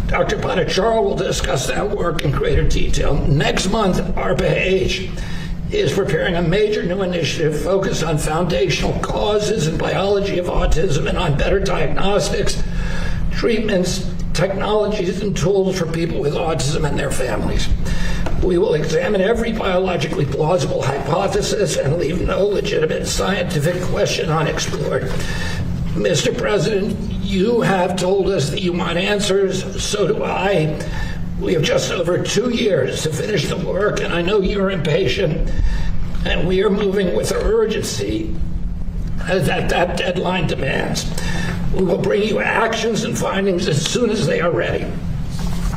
Dr. Bhattacharya will discuss that work in greater detail. Next month, ARPA-H is preparing a major new initiative focused on foundational causes and biology of autism and on better diagnostics, treatments, technologies and tools for people with autism and their families. We will examine every biologically plausible hypothesis and leave no legitimate scientific question unexplored. Mr. President, you have told us that you want answers, so do I. We have just over 2 years to finish the work, and I know you're impatient, and we are moving with urgency as that deadline demands. We will bring you actions and findings as soon as they are ready.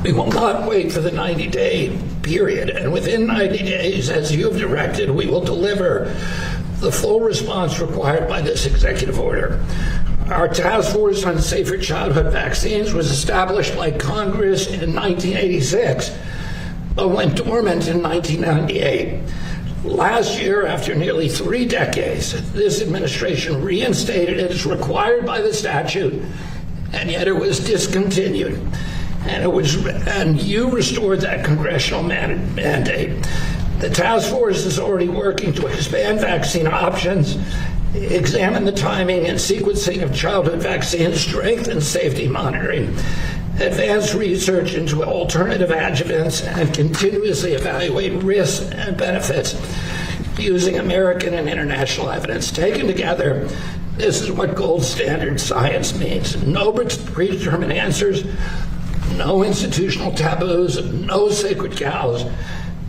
We will not wait for the 90-day period, and within 90 days, as you have directed, we will deliver the full response required by this executive order. Our task force on safer childhood vaccines was established by Congress in 1986, but went dormant in 1998. Last year, after nearly 3 decades, this administration reinstated it as required by the statute, and yet it was discontinued. And you restored that congressional mandate. The task force is already working to expand vaccine options, examine the timing and sequencing of childhood vaccines, strengthen safety monitoring, advance research into alternative adjuvants, and continuously evaluate risks and benefits using American and international evidence. Taken together, this is what gold standard science means. No predetermined answers, no institutional taboos, no sacred cows,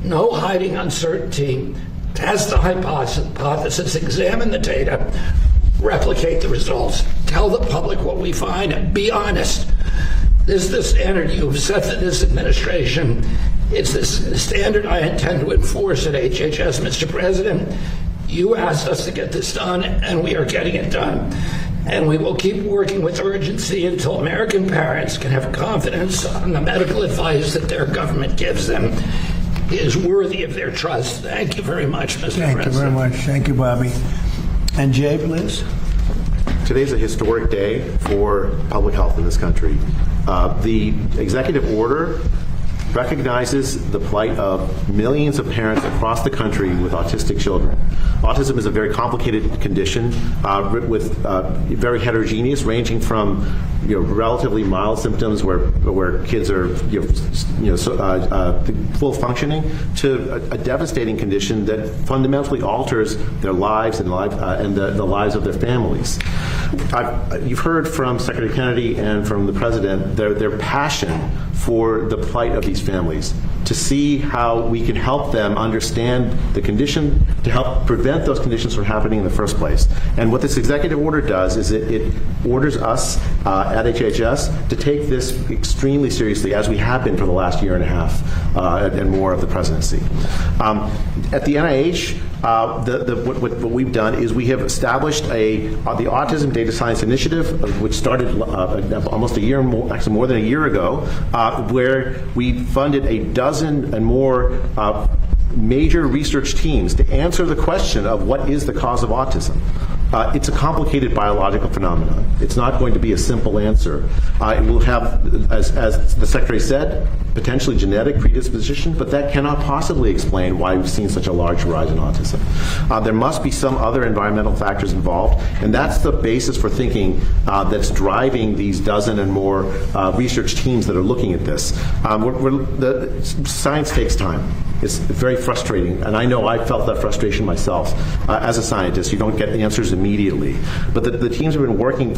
no hiding uncertainty. Test the hypothesis, examine the data, replicate the results, tell the public what we find, and be honest. This is the standard you have set for this administration. It's this standard I intend to enforce at HHS, Mr. President. You asked us to get this done, and we are getting it done. And we will keep working with urgency until American parents can have confidence on the medical advice that their government gives them is worthy of their trust. Thank you very much, Mr. President. Thank you very much. Thank you, Bobby. And Jay, please. Today's a historic day for public health in this country. The executive order recognizes the plight of millions of parents across the country with autistic children. Autism is a very complicated condition with very heterogeneous, ranging from relatively mild symptoms where kids are full functioning to a devastating condition that fundamentally alters their lives and the lives of their families. You've heard from Secretary Kennedy and from the President their passion for the plight of these families, to see how we can help them understand the condition, to help prevent those conditions from happening in the first place. And what this executive order does is it orders us at HHS to take this extremely seriously, as we have been for the last year and a half and more of the presidency. At the NIH, what we've done is we have established the Autism Data Science Initiative, which started almost a year, actually more than a year ago, where we funded a dozen and more major research teams to answer the question of what is the cause of autism. It's a complicated biological phenomenon. It's not going to be a simple answer. It will have, as the Secretary said, potentially genetic predisposition, but that cannot possibly explain why we've seen such a large rise in autism. There must be some other environmental factors involved, and that's the basis for thinking that's driving these dozen and more research teams that are looking at this. The science takes time. It's very frustrating, and I know I felt that frustration myself as a scientist. You don't get the answers immediately, but the teams have been working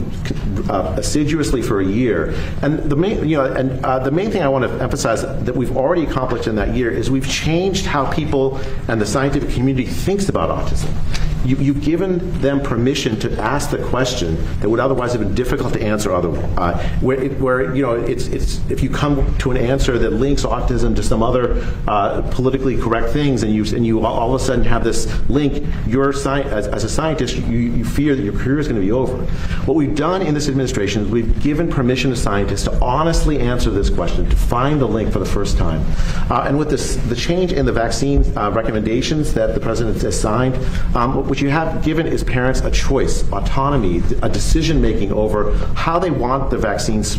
assiduously for a year. And the main thing I want to emphasize that we've already accomplished in that year is we've changed how people and the scientific community thinks about autism. You've given them permission to ask the question that would otherwise have been difficult to answer otherwise. If you come to an answer that links autism to some other politically correct things, and you all of a sudden have this link, as a scientist, you fear that your career is going to be over. What we've done in this administration is we've given permission to scientists to honestly answer this question, to find the link for the first time. And with the change in the vaccine recommendations that the President has signed, what you have given is parents a choice, autonomy, a decision-making over how they want the vaccines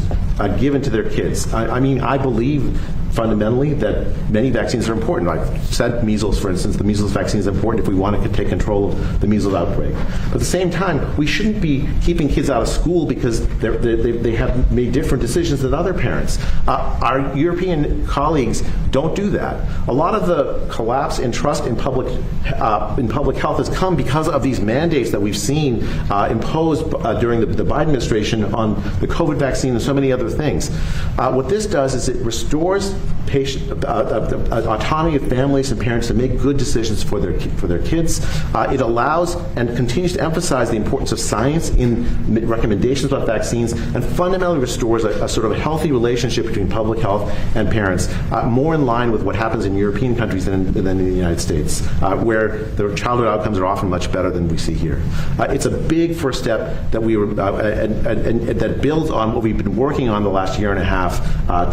given to their kids. I believe fundamentally that many vaccines are important. I've said measles, for instance, the measles vaccine is important if we want to take control of the measles outbreak. But at the same time, we shouldn't be keeping kids out of school because they have made different decisions than other parents. Our European colleagues don't do that. A lot of the collapse in trust in public health has come because of these mandates that we've seen imposed during the Biden administration on the COVID vaccine and so many other things. What this does is it restores autonomy of families and parents to make good decisions for their kids. It allows and continues to emphasize the importance of science in recommendations about vaccines, and fundamentally restores a sort of healthy relationship between public health and parents, more in line with what happens in European countries than in the United States, where the childhood outcomes are often much better than we see here. It's a big first step that and that builds on what we've been working on the last year and a half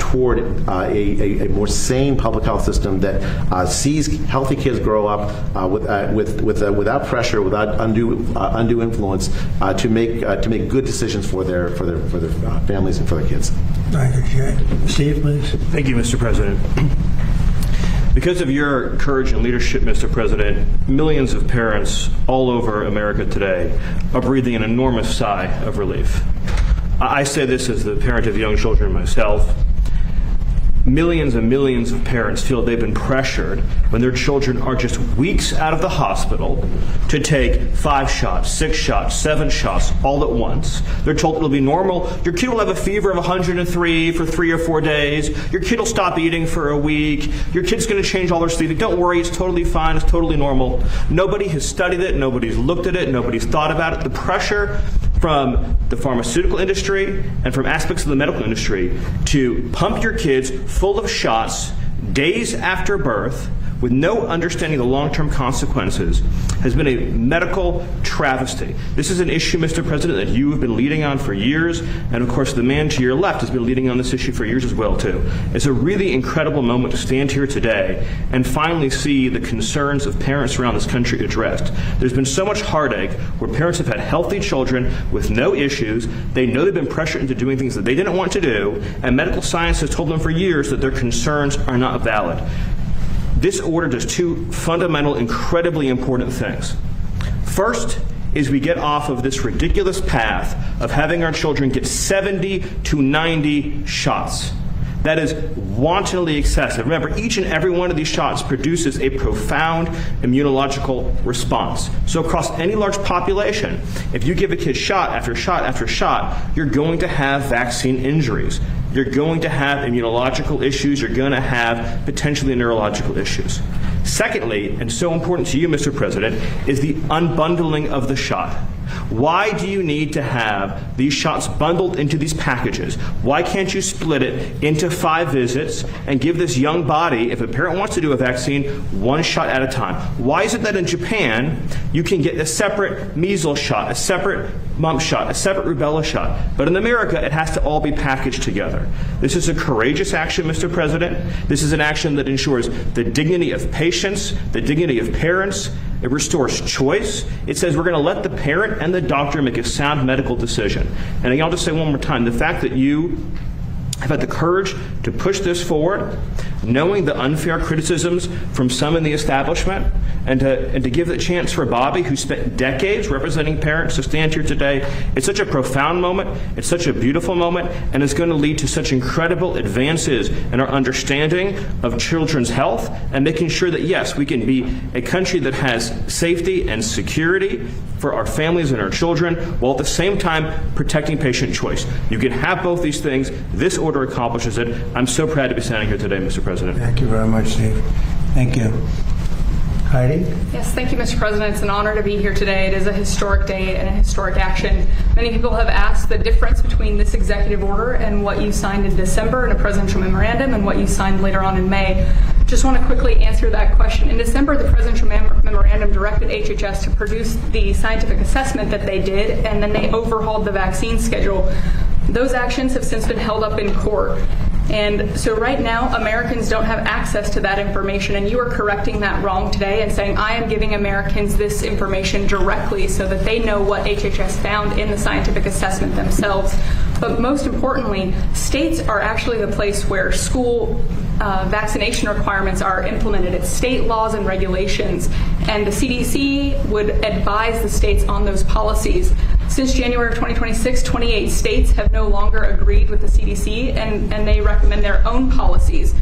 toward a more sane public health system that sees healthy kids grow up without pressure, without undue influence, to make good decisions for their families and for their kids. Thank you, Jay. Steve, please. Thank you, Mr. President. Because of your courage and leadership, Mr. President, millions of parents all over America today are breathing an enormous sigh of relief. I say this as the parent of young children myself. Millions and millions of parents feel they've been pressured when their children are just weeks out of the hospital to take 5 shots, 6 shots, 7 shots all at once. They're told it'll be normal. Your kid will have a fever of 103 for 3 or 4 days. Your kid will stop eating for a week. Your kid's going to change all their sleep. Don't worry, it's totally fine. It's totally normal. Nobody has studied it. Nobody's looked at it. Nobody's thought about it. The pressure from the pharmaceutical industry and from aspects of the medical industry to pump your kids full of shots days after birth with no understanding of the long-term consequences has been a medical travesty. This is an issue, Mr. President, that you have been leading on for years, and of course the man to your left has been leading on this issue for years as well, too. It's a really incredible moment to stand here today and finally see the concerns of parents around this country addressed. There's been so much heartache where parents have had healthy children with no issues. They know they've been pressured into doing things that they didn't want to do, and medical science has told them for years that their concerns are not valid. This order does 2 fundamental, incredibly important things. First is we get off of this ridiculous path of having our children get 70 to 90 shots. That is wantonly excessive. Remember, each and every one of these shots produces a profound immunological response. So across any large population, if you give a kid shot after shot after shot, you're going to have vaccine injuries. You're going to have immunological issues. You're going to have potentially neurological issues. Secondly, and so important to you, Mr. President, is the unbundling of the shot. Why do you need to have these shots bundled into these packages? Why can't you split it into 5 visits and give this young body, if a parent wants to do a vaccine, 1 shot at a time? Why is it that in Japan you can get a separate measles shot, a separate mumps shot, a separate rubella shot, but in America it has to all be packaged together? This is a courageous action, Mr. President. This is an action that ensures the dignity of patients, the dignity of parents. It restores choice. It says we're going to let the parent and the doctor make a sound medical decision. And I'll just say one more time, the fact that you have had the courage to push this forward, knowing the unfair criticisms from some in the establishment, and to give the chance for Bobby, who spent decades representing parents, to stand here today. It's such a profound moment. It's such a beautiful moment, and it's going to lead to such incredible advances in our understanding of children's health and making sure that, yes, we can be a country that has safety and security for our families and our children, while at the same time protecting patient choice. You can have both these things. This order accomplishes it. I'm so proud to be standing here today, Mr. President. Thank you very much, Steve. Thank you. Heidi? Yes, thank you, Mr. President. It's an honor to be here today. It is a historic day and a historic action. Many people have asked the difference between this executive order and what you signed in December in a presidential memorandum and what you signed later on in May. Just want to quickly answer that question. In December, the presidential memorandum directed HHS to produce the scientific assessment that they did, and then they overhauled the vaccine schedule. Those actions have since been held up in court. And so right now, Americans don't have access to that information, and you are correcting that wrong today and saying, I am giving Americans this information directly so that they know what HHS found in the scientific assessment themselves. But most importantly, states are actually the place where school vaccination requirements are implemented. It's state laws and regulations, and the CDC would advise the states on those policies. Since January of 2026, 28 states have no longer agreed with the CDC, and they recommend their own policies.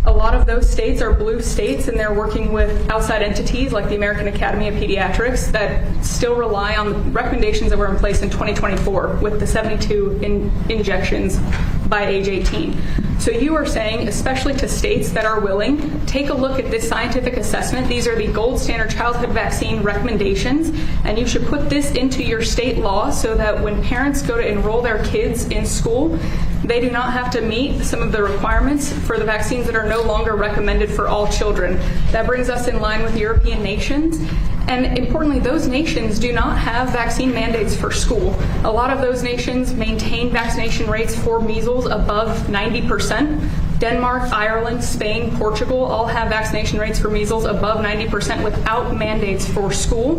A lot of those states are blue states, and they're working with outside entities like the American Academy of Pediatrics that still rely on the recommendations that were in place in 2024 with the 72 injections by age 18. So you are saying, especially to states that are willing, take a look at this scientific assessment. These are the gold standard childhood vaccine recommendations, and you should put this into your state law so that when parents go to enroll their kids in school, they do not have to meet some of the requirements for the vaccines that are no longer recommended for all children. That brings us in line with European nations. And importantly, those nations do not have vaccine mandates for school. A lot of those nations maintain vaccination rates for measles above 90%. Denmark, Ireland, Spain, Portugal all have vaccination rates for measles above 90% without mandates for school.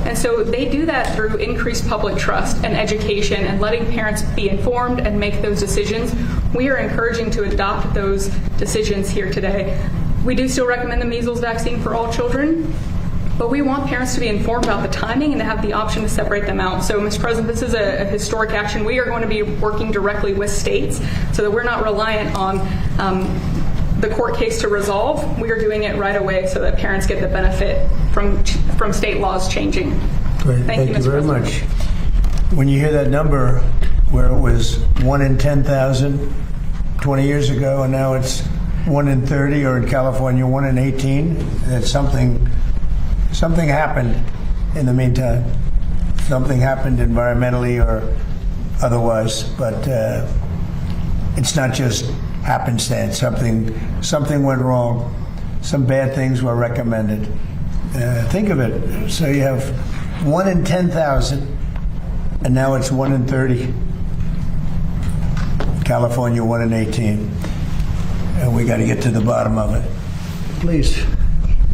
And so they do that through increased public trust and education and letting parents be informed and make those decisions. We are encouraging to adopt those decisions here today. We do still recommend the measles vaccine for all children, but we want parents to be informed about the timing and to have the option to separate them out. So, Mr. President, this is a historic action. We are going to be working directly with states so that we're not reliant on the court case to resolve. We are doing it right away so that parents get the benefit from state laws changing. Great. Thank you Mr. very President. much. When you hear that number where it was 1 in 10,000 20 years ago, and now it's 1 in 30, or in California 1 in 18, that's something happened in the meantime. Something happened environmentally or otherwise, but it's not just happenstance. Something went wrong. Some bad things were recommended. Think of it. So you have 1 in 10,000, and now it's 1 in 30. California 1 in 18. And we got to get to the bottom of it. Please.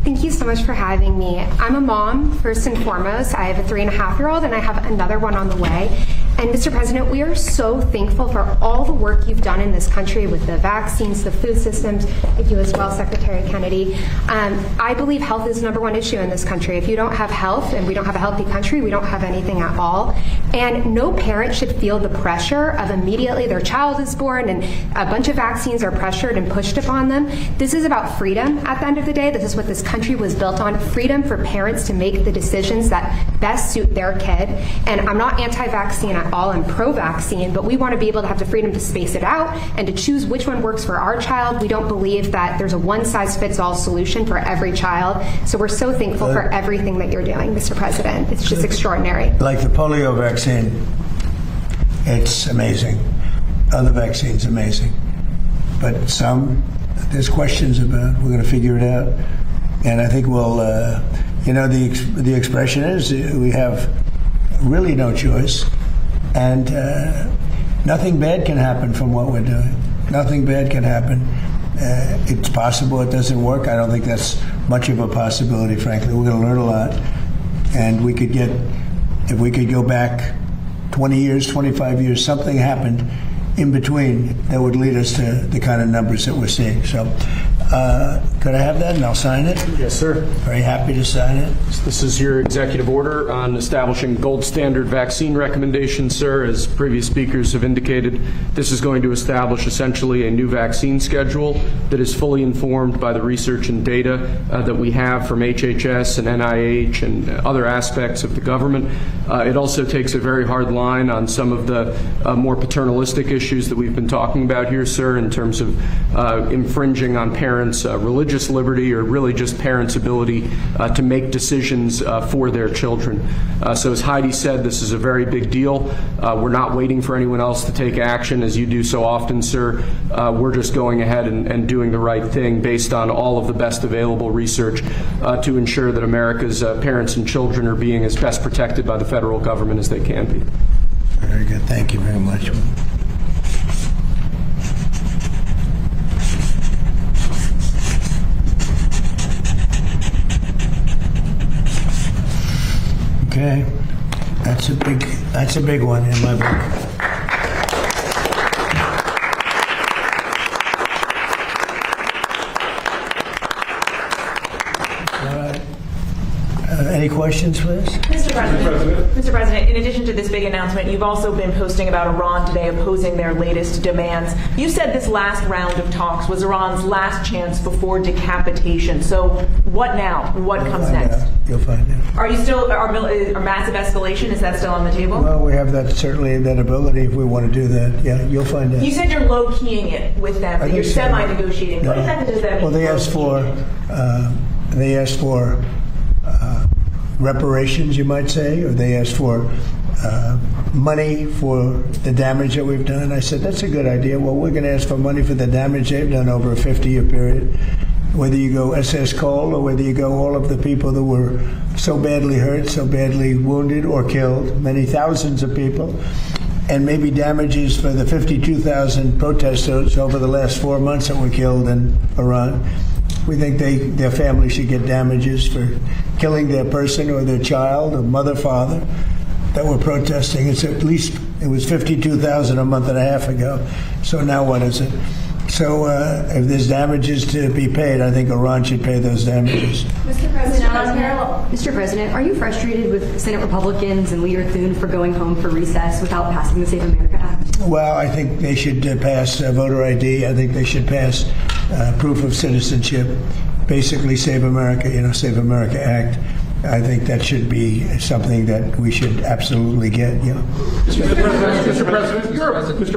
Thank you so much for having me. I'm a mom, first and foremost. I have a 3.5-year-old, and I have another one on the way. And Mr. President, we are so thankful for all the work you've done in this country with the vaccines, the food systems, and you as well, Secretary Kennedy. I believe health is the #1 issue in this country. If you don't have health and we don't have a healthy country, we don't have anything at all. And no parent should feel the pressure of immediately their child is born and a bunch of vaccines are pressured and pushed upon them. This is about freedom at the end of the day. This is what this country was built on, freedom for parents to make the decisions that best suit their kid. And I'm not anti-vaccine at all, I'm pro-vaccine, but we want to be able to have the freedom to space it out and to choose which one works for our child. We don't believe that there's a one-size-fits-all solution for every child. So we're so thankful for everything that you're doing, Mr. President. It's just extraordinary. Like the polio vaccine, it's amazing. Other vaccines, amazing. But some, there's questions about. We're going to figure it out. And I think we'll, the expression is we have really no choice. And nothing bad can happen from what we're doing. Nothing bad can happen. It's possible it doesn't work. I don't think that's much of a possibility, frankly. We're going to learn a lot. And if we could go back 20 years, 25 years, something happened in between that would lead us to the kind of numbers that we're seeing. So could I have that and I'll sign it? Yes, sir. Very happy to sign it. This is your executive order on establishing gold standard vaccine recommendations, sir. As previous speakers have indicated, this is going to establish essentially a new vaccine schedule that is fully informed by the research and data that we have from HHS and NIH and other aspects of the government. It also takes a very hard line on some of the more paternalistic issues that we've been talking about here, sir, in terms of infringing on parents' religious liberty or really just parents' ability to make decisions for their children. So as Heidi said, this is a very big deal. We're not waiting for anyone else to take action, as you do so often, sir. We're just going ahead and doing the right thing based on all of the best available research to ensure that America's parents and children are being as best protected by the federal government as they can be. Very good. Thank you very much. Okay, that's a big one in my book. Any questions, please? Mr. President, in addition to this big announcement, you've also been posting about Iran today opposing their latest demands. You said this last round of talks was Iran's last chance before decapitation. So what now? What comes next? You'll find out. Are you still, are massive escalation, is that still on the table? Well, we have that, certainly that ability if we want to do that. Yeah, you'll find out. You said you're low-keying it with them, that you're semi-negotiating. What exactly does that mean? Well, they asked for reparations, you might say, or they asked for money for the damage that we've done. I said, that's a good idea. Well, we're going to ask for money for the damage they've done over a 50-year period. Whether you go SS Cole or whether you go all of the people that were so badly hurt, so badly wounded or killed, many thousands of people, and maybe damages for the 52,000 protesters over the last 4 months that were killed in Iran. We think their family should get damages for killing their person or their child or mother, father that were protesting. It's at least, it was 52,000 a month and a half ago. So now what is it? So if there's damages to be paid, I think Iran should pay those damages. Mr. President, are you frustrated with Senate Republicans and Leader Thune for going home for recess without passing the Save America Act? Well, I think they should pass voter ID. I think they should pass proof of citizenship. Basically, Save America, Save America Act. I think that should be something that we should absolutely get. Mr.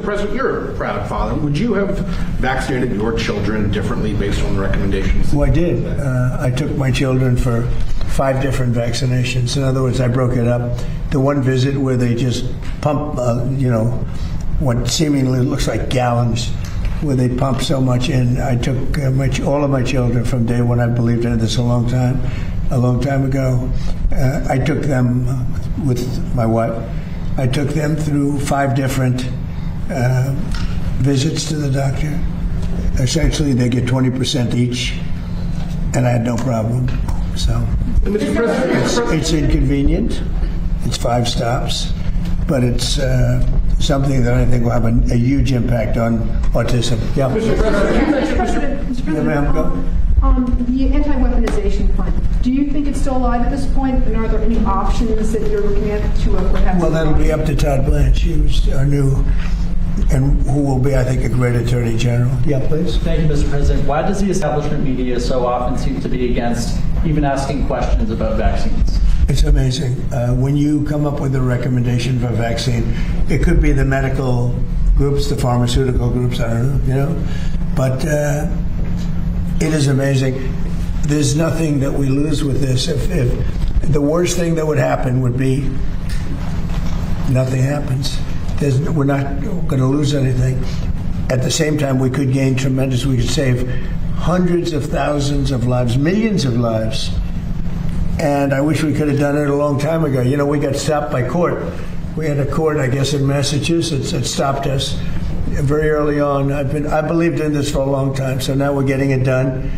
President, you're a proud father. Would you have vaccinated your children differently based on the recommendations? Well, I did. I took my children for 5 different vaccinations. In other words, I broke it up. The one visit where they just pump, what seemingly looks like gallons, where they pump so much in. I took all of my children from day one. I believed in this a long time ago. I took them with my wife. I took them through 5 different visits to the doctor. Essentially, they get 20% each, and I had no problem. So it's inconvenient. It's 5 stops, but it's something that I think will have a huge impact on autism. Yeah. Mr. President, Yeah, ma'am, go. The anti-weaponization fund, do you think it's still alive at this point? And are there any options that you're looking at to perhaps... Well, that'll be up to Todd Blanche. He was our new, and who will be, I think, a great Attorney General. Yeah, please. Thank you, Mr. President. Why does the establishment media so often seem to be against even asking questions about vaccines? It's amazing. When you come up with a recommendation for a vaccine, it could be the medical groups, the pharmaceutical groups, I don't know, but it is amazing. There's nothing that we lose with this. If the worst thing that would happen would be nothing happens. We're not going to lose anything. At the same time, we could gain tremendous. We could save hundreds of thousands of lives, millions of lives. And I wish we could have done it a long time ago. We got stopped by court. We had a court, I guess, in Massachusetts that stopped us very early on. I believed in this for a long time, so now we're getting it done.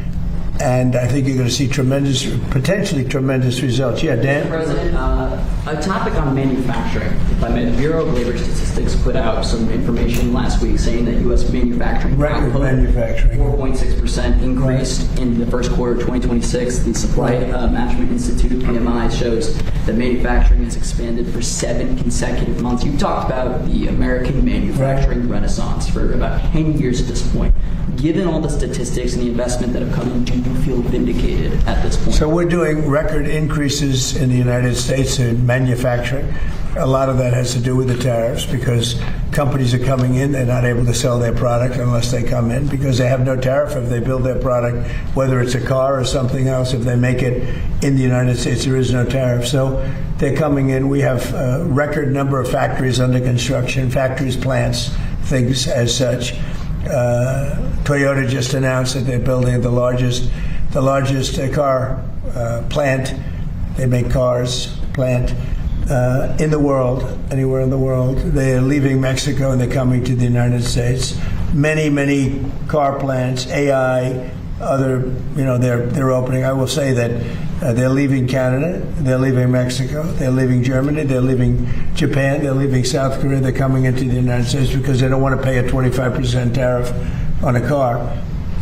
And I think you're going to see potentially tremendous results. Yeah, Dan? Mr. President, a topic on manufacturing. The Bureau of Labor Statistics put out some information last week saying that U.S. manufacturing record manufacturing 4.6% increased in the first quarter of 2026. The Supply Management Institute PMI shows that manufacturing has expanded for 7 consecutive months. You've talked about the American manufacturing renaissance for about 10 years at this point. Given all the statistics and the investment that have come in, do you feel vindicated at this point? So we're doing record increases in the United States in manufacturing. A lot of that has to do with the tariffs because companies are coming in. They're not able to sell their product unless they come in because they have no tariff if they build their product, whether it's a car or something else. If they make it in the United States, there is no tariff. So they're coming in. We have a record number of factories under construction, factories, plants, things as such. Toyota just announced that they're building the largest car plant. They make cars plant in the world, anywhere in the world. They are leaving Mexico and they're coming to the United States. Many car plants, AI, other, they're opening. I will say that they're leaving Canada, they're leaving Mexico, they're leaving Germany, they're leaving Japan, they're leaving South Korea. They're coming into the United States because they don't want to pay a 25% tariff on a car,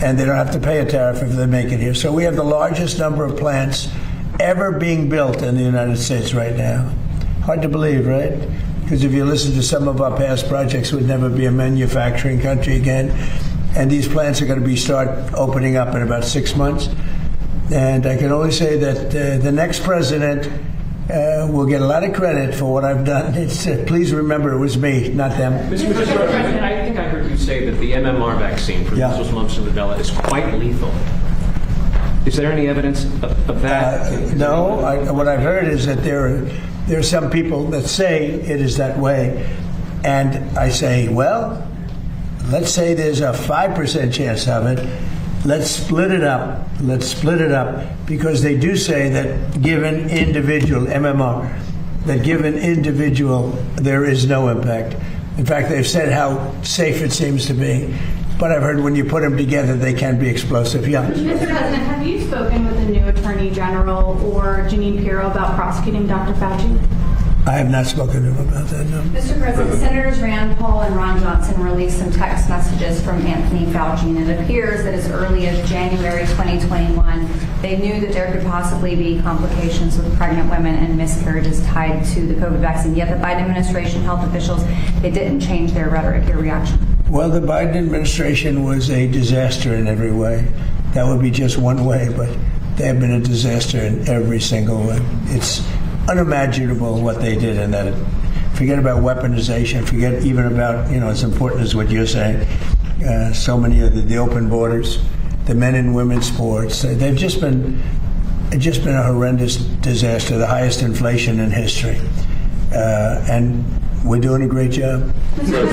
and they don't have to pay a tariff if they make it here. So we have the largest number of plants ever being built in the United States right now. Hard to believe, right? Because if you listen to some of our past projects, we'd never be a manufacturing country again. And these plants are going to start opening up in about 6 months. And I can only say that the next president will get a lot of credit for what I've done. Please remember, it was me, not them. Mr. President, I think I heard you say that the MMR vaccine for measles, mumps, and rubella is quite lethal. Is there any evidence of that? No. What I've heard is that there are some people that say it is that way. And I say, well, let's say there's a 5% chance of it. Let's split it up. Let's split it up, because they do say that given individual MMR, that given individual, there is no impact. In fact, they've said how safe it seems to be. But I've heard when you put them together, they can be explosive. Yeah. Mr. President, have you spoken with the new Attorney General or Jeanine Pirro about prosecuting Dr. Fauci? I have not spoken to him about that, no. Mr. President, Senators Rand Paul and Ron Johnson released some text messages from Anthony Fauci, and it appears that as early as January 2021, they knew that there could possibly be complications with pregnant women and miscarriages tied to the COVID vaccine. Yet the Biden administration health officials, they didn't change their rhetoric. Your reaction? Well, the Biden administration was a disaster in every way. That would be just one way, but they have been a disaster in every single way. It's unimaginable what they did in that. Forget about weaponization. Forget even about, as important as what you're saying. So many of the open borders, the men and women's sports. They've just been a horrendous disaster, the highest inflation in history. And we're doing a great job. Mr.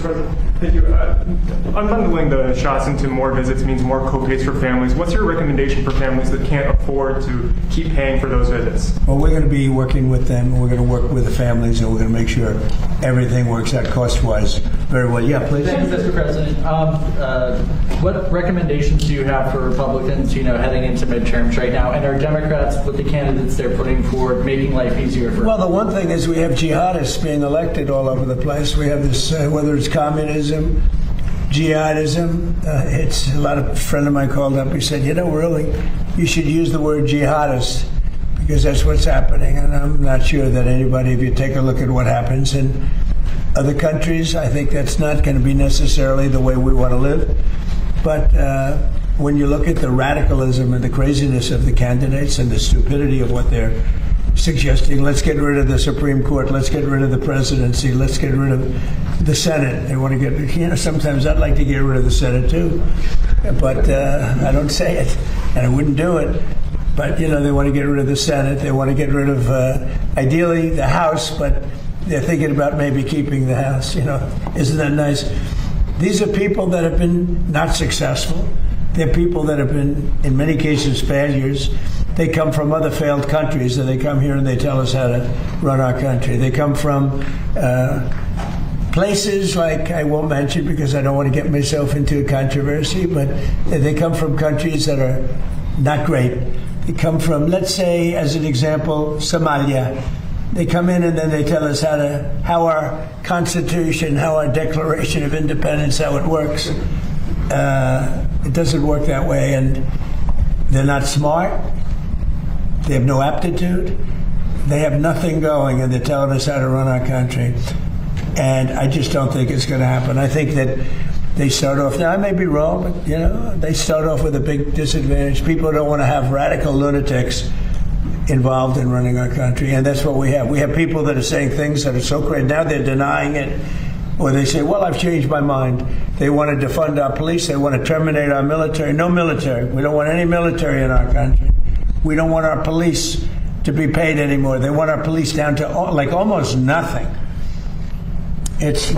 President, thank you. Unbundling the shots into more visits means more co-pays for families. What's your recommendation for families that can't afford to keep paying for those visits? Well, we're going to be working with them. We're going to work with the families, and we're going to make sure everything works out cost-wise very well. Yeah, please. Thank you, Mr. President. What recommendations do you have for Republicans, heading into midterms right now? And are Democrats, with the candidates they're putting forward, making life easier for? Well, the one thing is we have jihadists being elected all over the place. We have this, whether it's communism, jihadism. It's a friend of mine called up. He said, really, you should use the word jihadist, because that's what's happening. And I'm not sure that anybody, if you take a look at what happens in other countries, I think that's not going to be necessarily the way we want to live. But when you look at the radicalism and the craziness of the candidates and the stupidity of what they're suggesting, let's get rid of the Supreme Court, let's get rid of the presidency, let's get rid of the Senate. They want to get, sometimes I'd like to get rid of the Senate too, but I don't say it, and I wouldn't do it. But, they want to get rid of the Senate, they want to get rid of, ideally, the House, but they're thinking about maybe keeping the House, Isn't that nice? These are people that have been not successful. They're people that have been, in many cases, failures. They come from other failed countries, and they come here and they tell us how to run our country. They come from places like, I won't mention because I don't want to get myself into a controversy, but they come from countries that are not great. They come from, let's say, as an example, Somalia. They come in and then they tell us how our Constitution, how our Declaration of Independence, how it works. It doesn't work that way, and they're not smart. They have no aptitude. They have nothing going, and they're telling us how to run our country. And I just don't think it's going to happen. I think that they start off, now I may be wrong, but they start off with a big disadvantage. People don't want to have radical lunatics involved in running our country, and that's what we have. We have people that are saying things that are so crazy. Now they're denying it, or they say, well, I've changed my mind. They want to defund our police. They want to terminate our military. No military. We don't want any military in our country. We don't want our police to be paid anymore. They want our police down to almost nothing. It's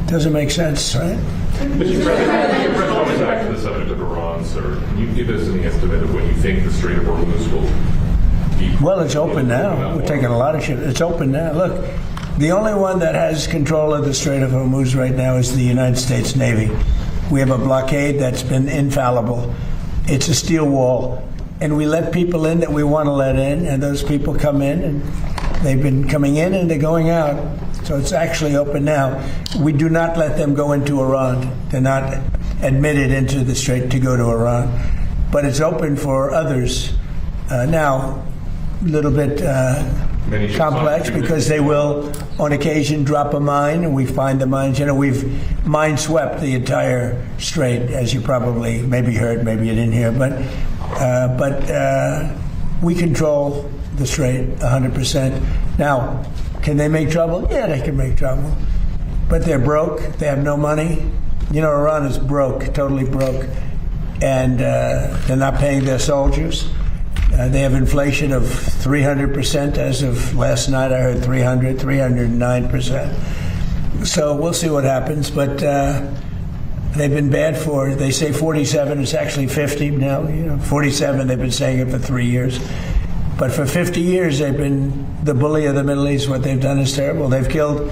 doesn't make sense, right? Mr. President, coming back to the subject of Iran, sir, can you give us an estimate of when you think the Strait of Hormuz will be? Well, it's open now. We're taking a lot of shit. It's open now. Look, the only one that has control of the Strait of Hormuz right now is the United States Navy. We have a blockade that's been infallible. It's a steel wall. And we let people in that we want to let in, and those people come in, and they've been coming in and they're going out. So it's actually open now. We do not let them go into Iran. They're not admitted into the strait to go to Iran. but it's open for others. Now, a little bit complex because they will, on occasion, drop a mine, and we find the mines. We've mine swept the entire strait, as you probably maybe heard, maybe you didn't hear, but we control the strait 100%. Now, can they make trouble? Yeah, they can make trouble, but they're broke. They have no money. Iran is broke, totally broke, and they're not paying their soldiers. They have inflation of 300% as of last night. I heard 309%. So we'll see what happens. But they've been bad for, they say 47, it's actually 50 now. 47, they've been saying it for 3 years. But for 50 years, they've been the bully of the Middle East. What they've done is terrible. They've killed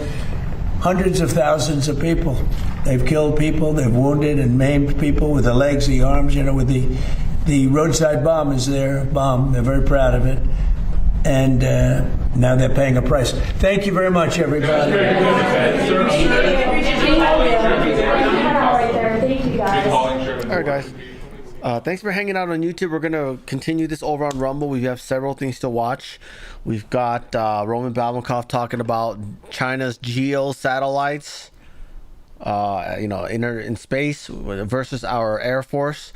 hundreds of thousands of people. They've killed people. They've wounded and maimed people with the legs, the arms, with the roadside bomb is their bomb. They're very proud of it. And now they're paying a price. Thank you very much, everybody. All right, guys. Thanks for hanging out on YouTube. We're going to continue this over on Rumble. We have several things to watch. We've got Roman Balmakov talking about China's geo satellites, in space versus our Air Force.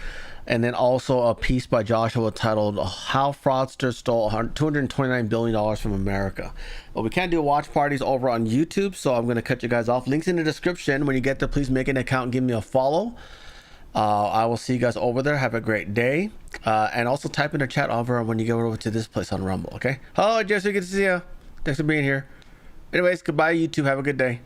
And then also a piece by Joshua titled How Fraudsters Stole $229 billion from America. Well, we can't do watch parties over on YouTube, so I'm going to cut you guys off. Links in the description. When you get there, please make an account and give me a follow. I will see you guys over there. Have a great day. And also type in the chat over when you go over to this place on Rumble, okay? Oh, Jesse, good to see you. Thanks for being here. Anyways, goodbye, YouTube. Have a good day.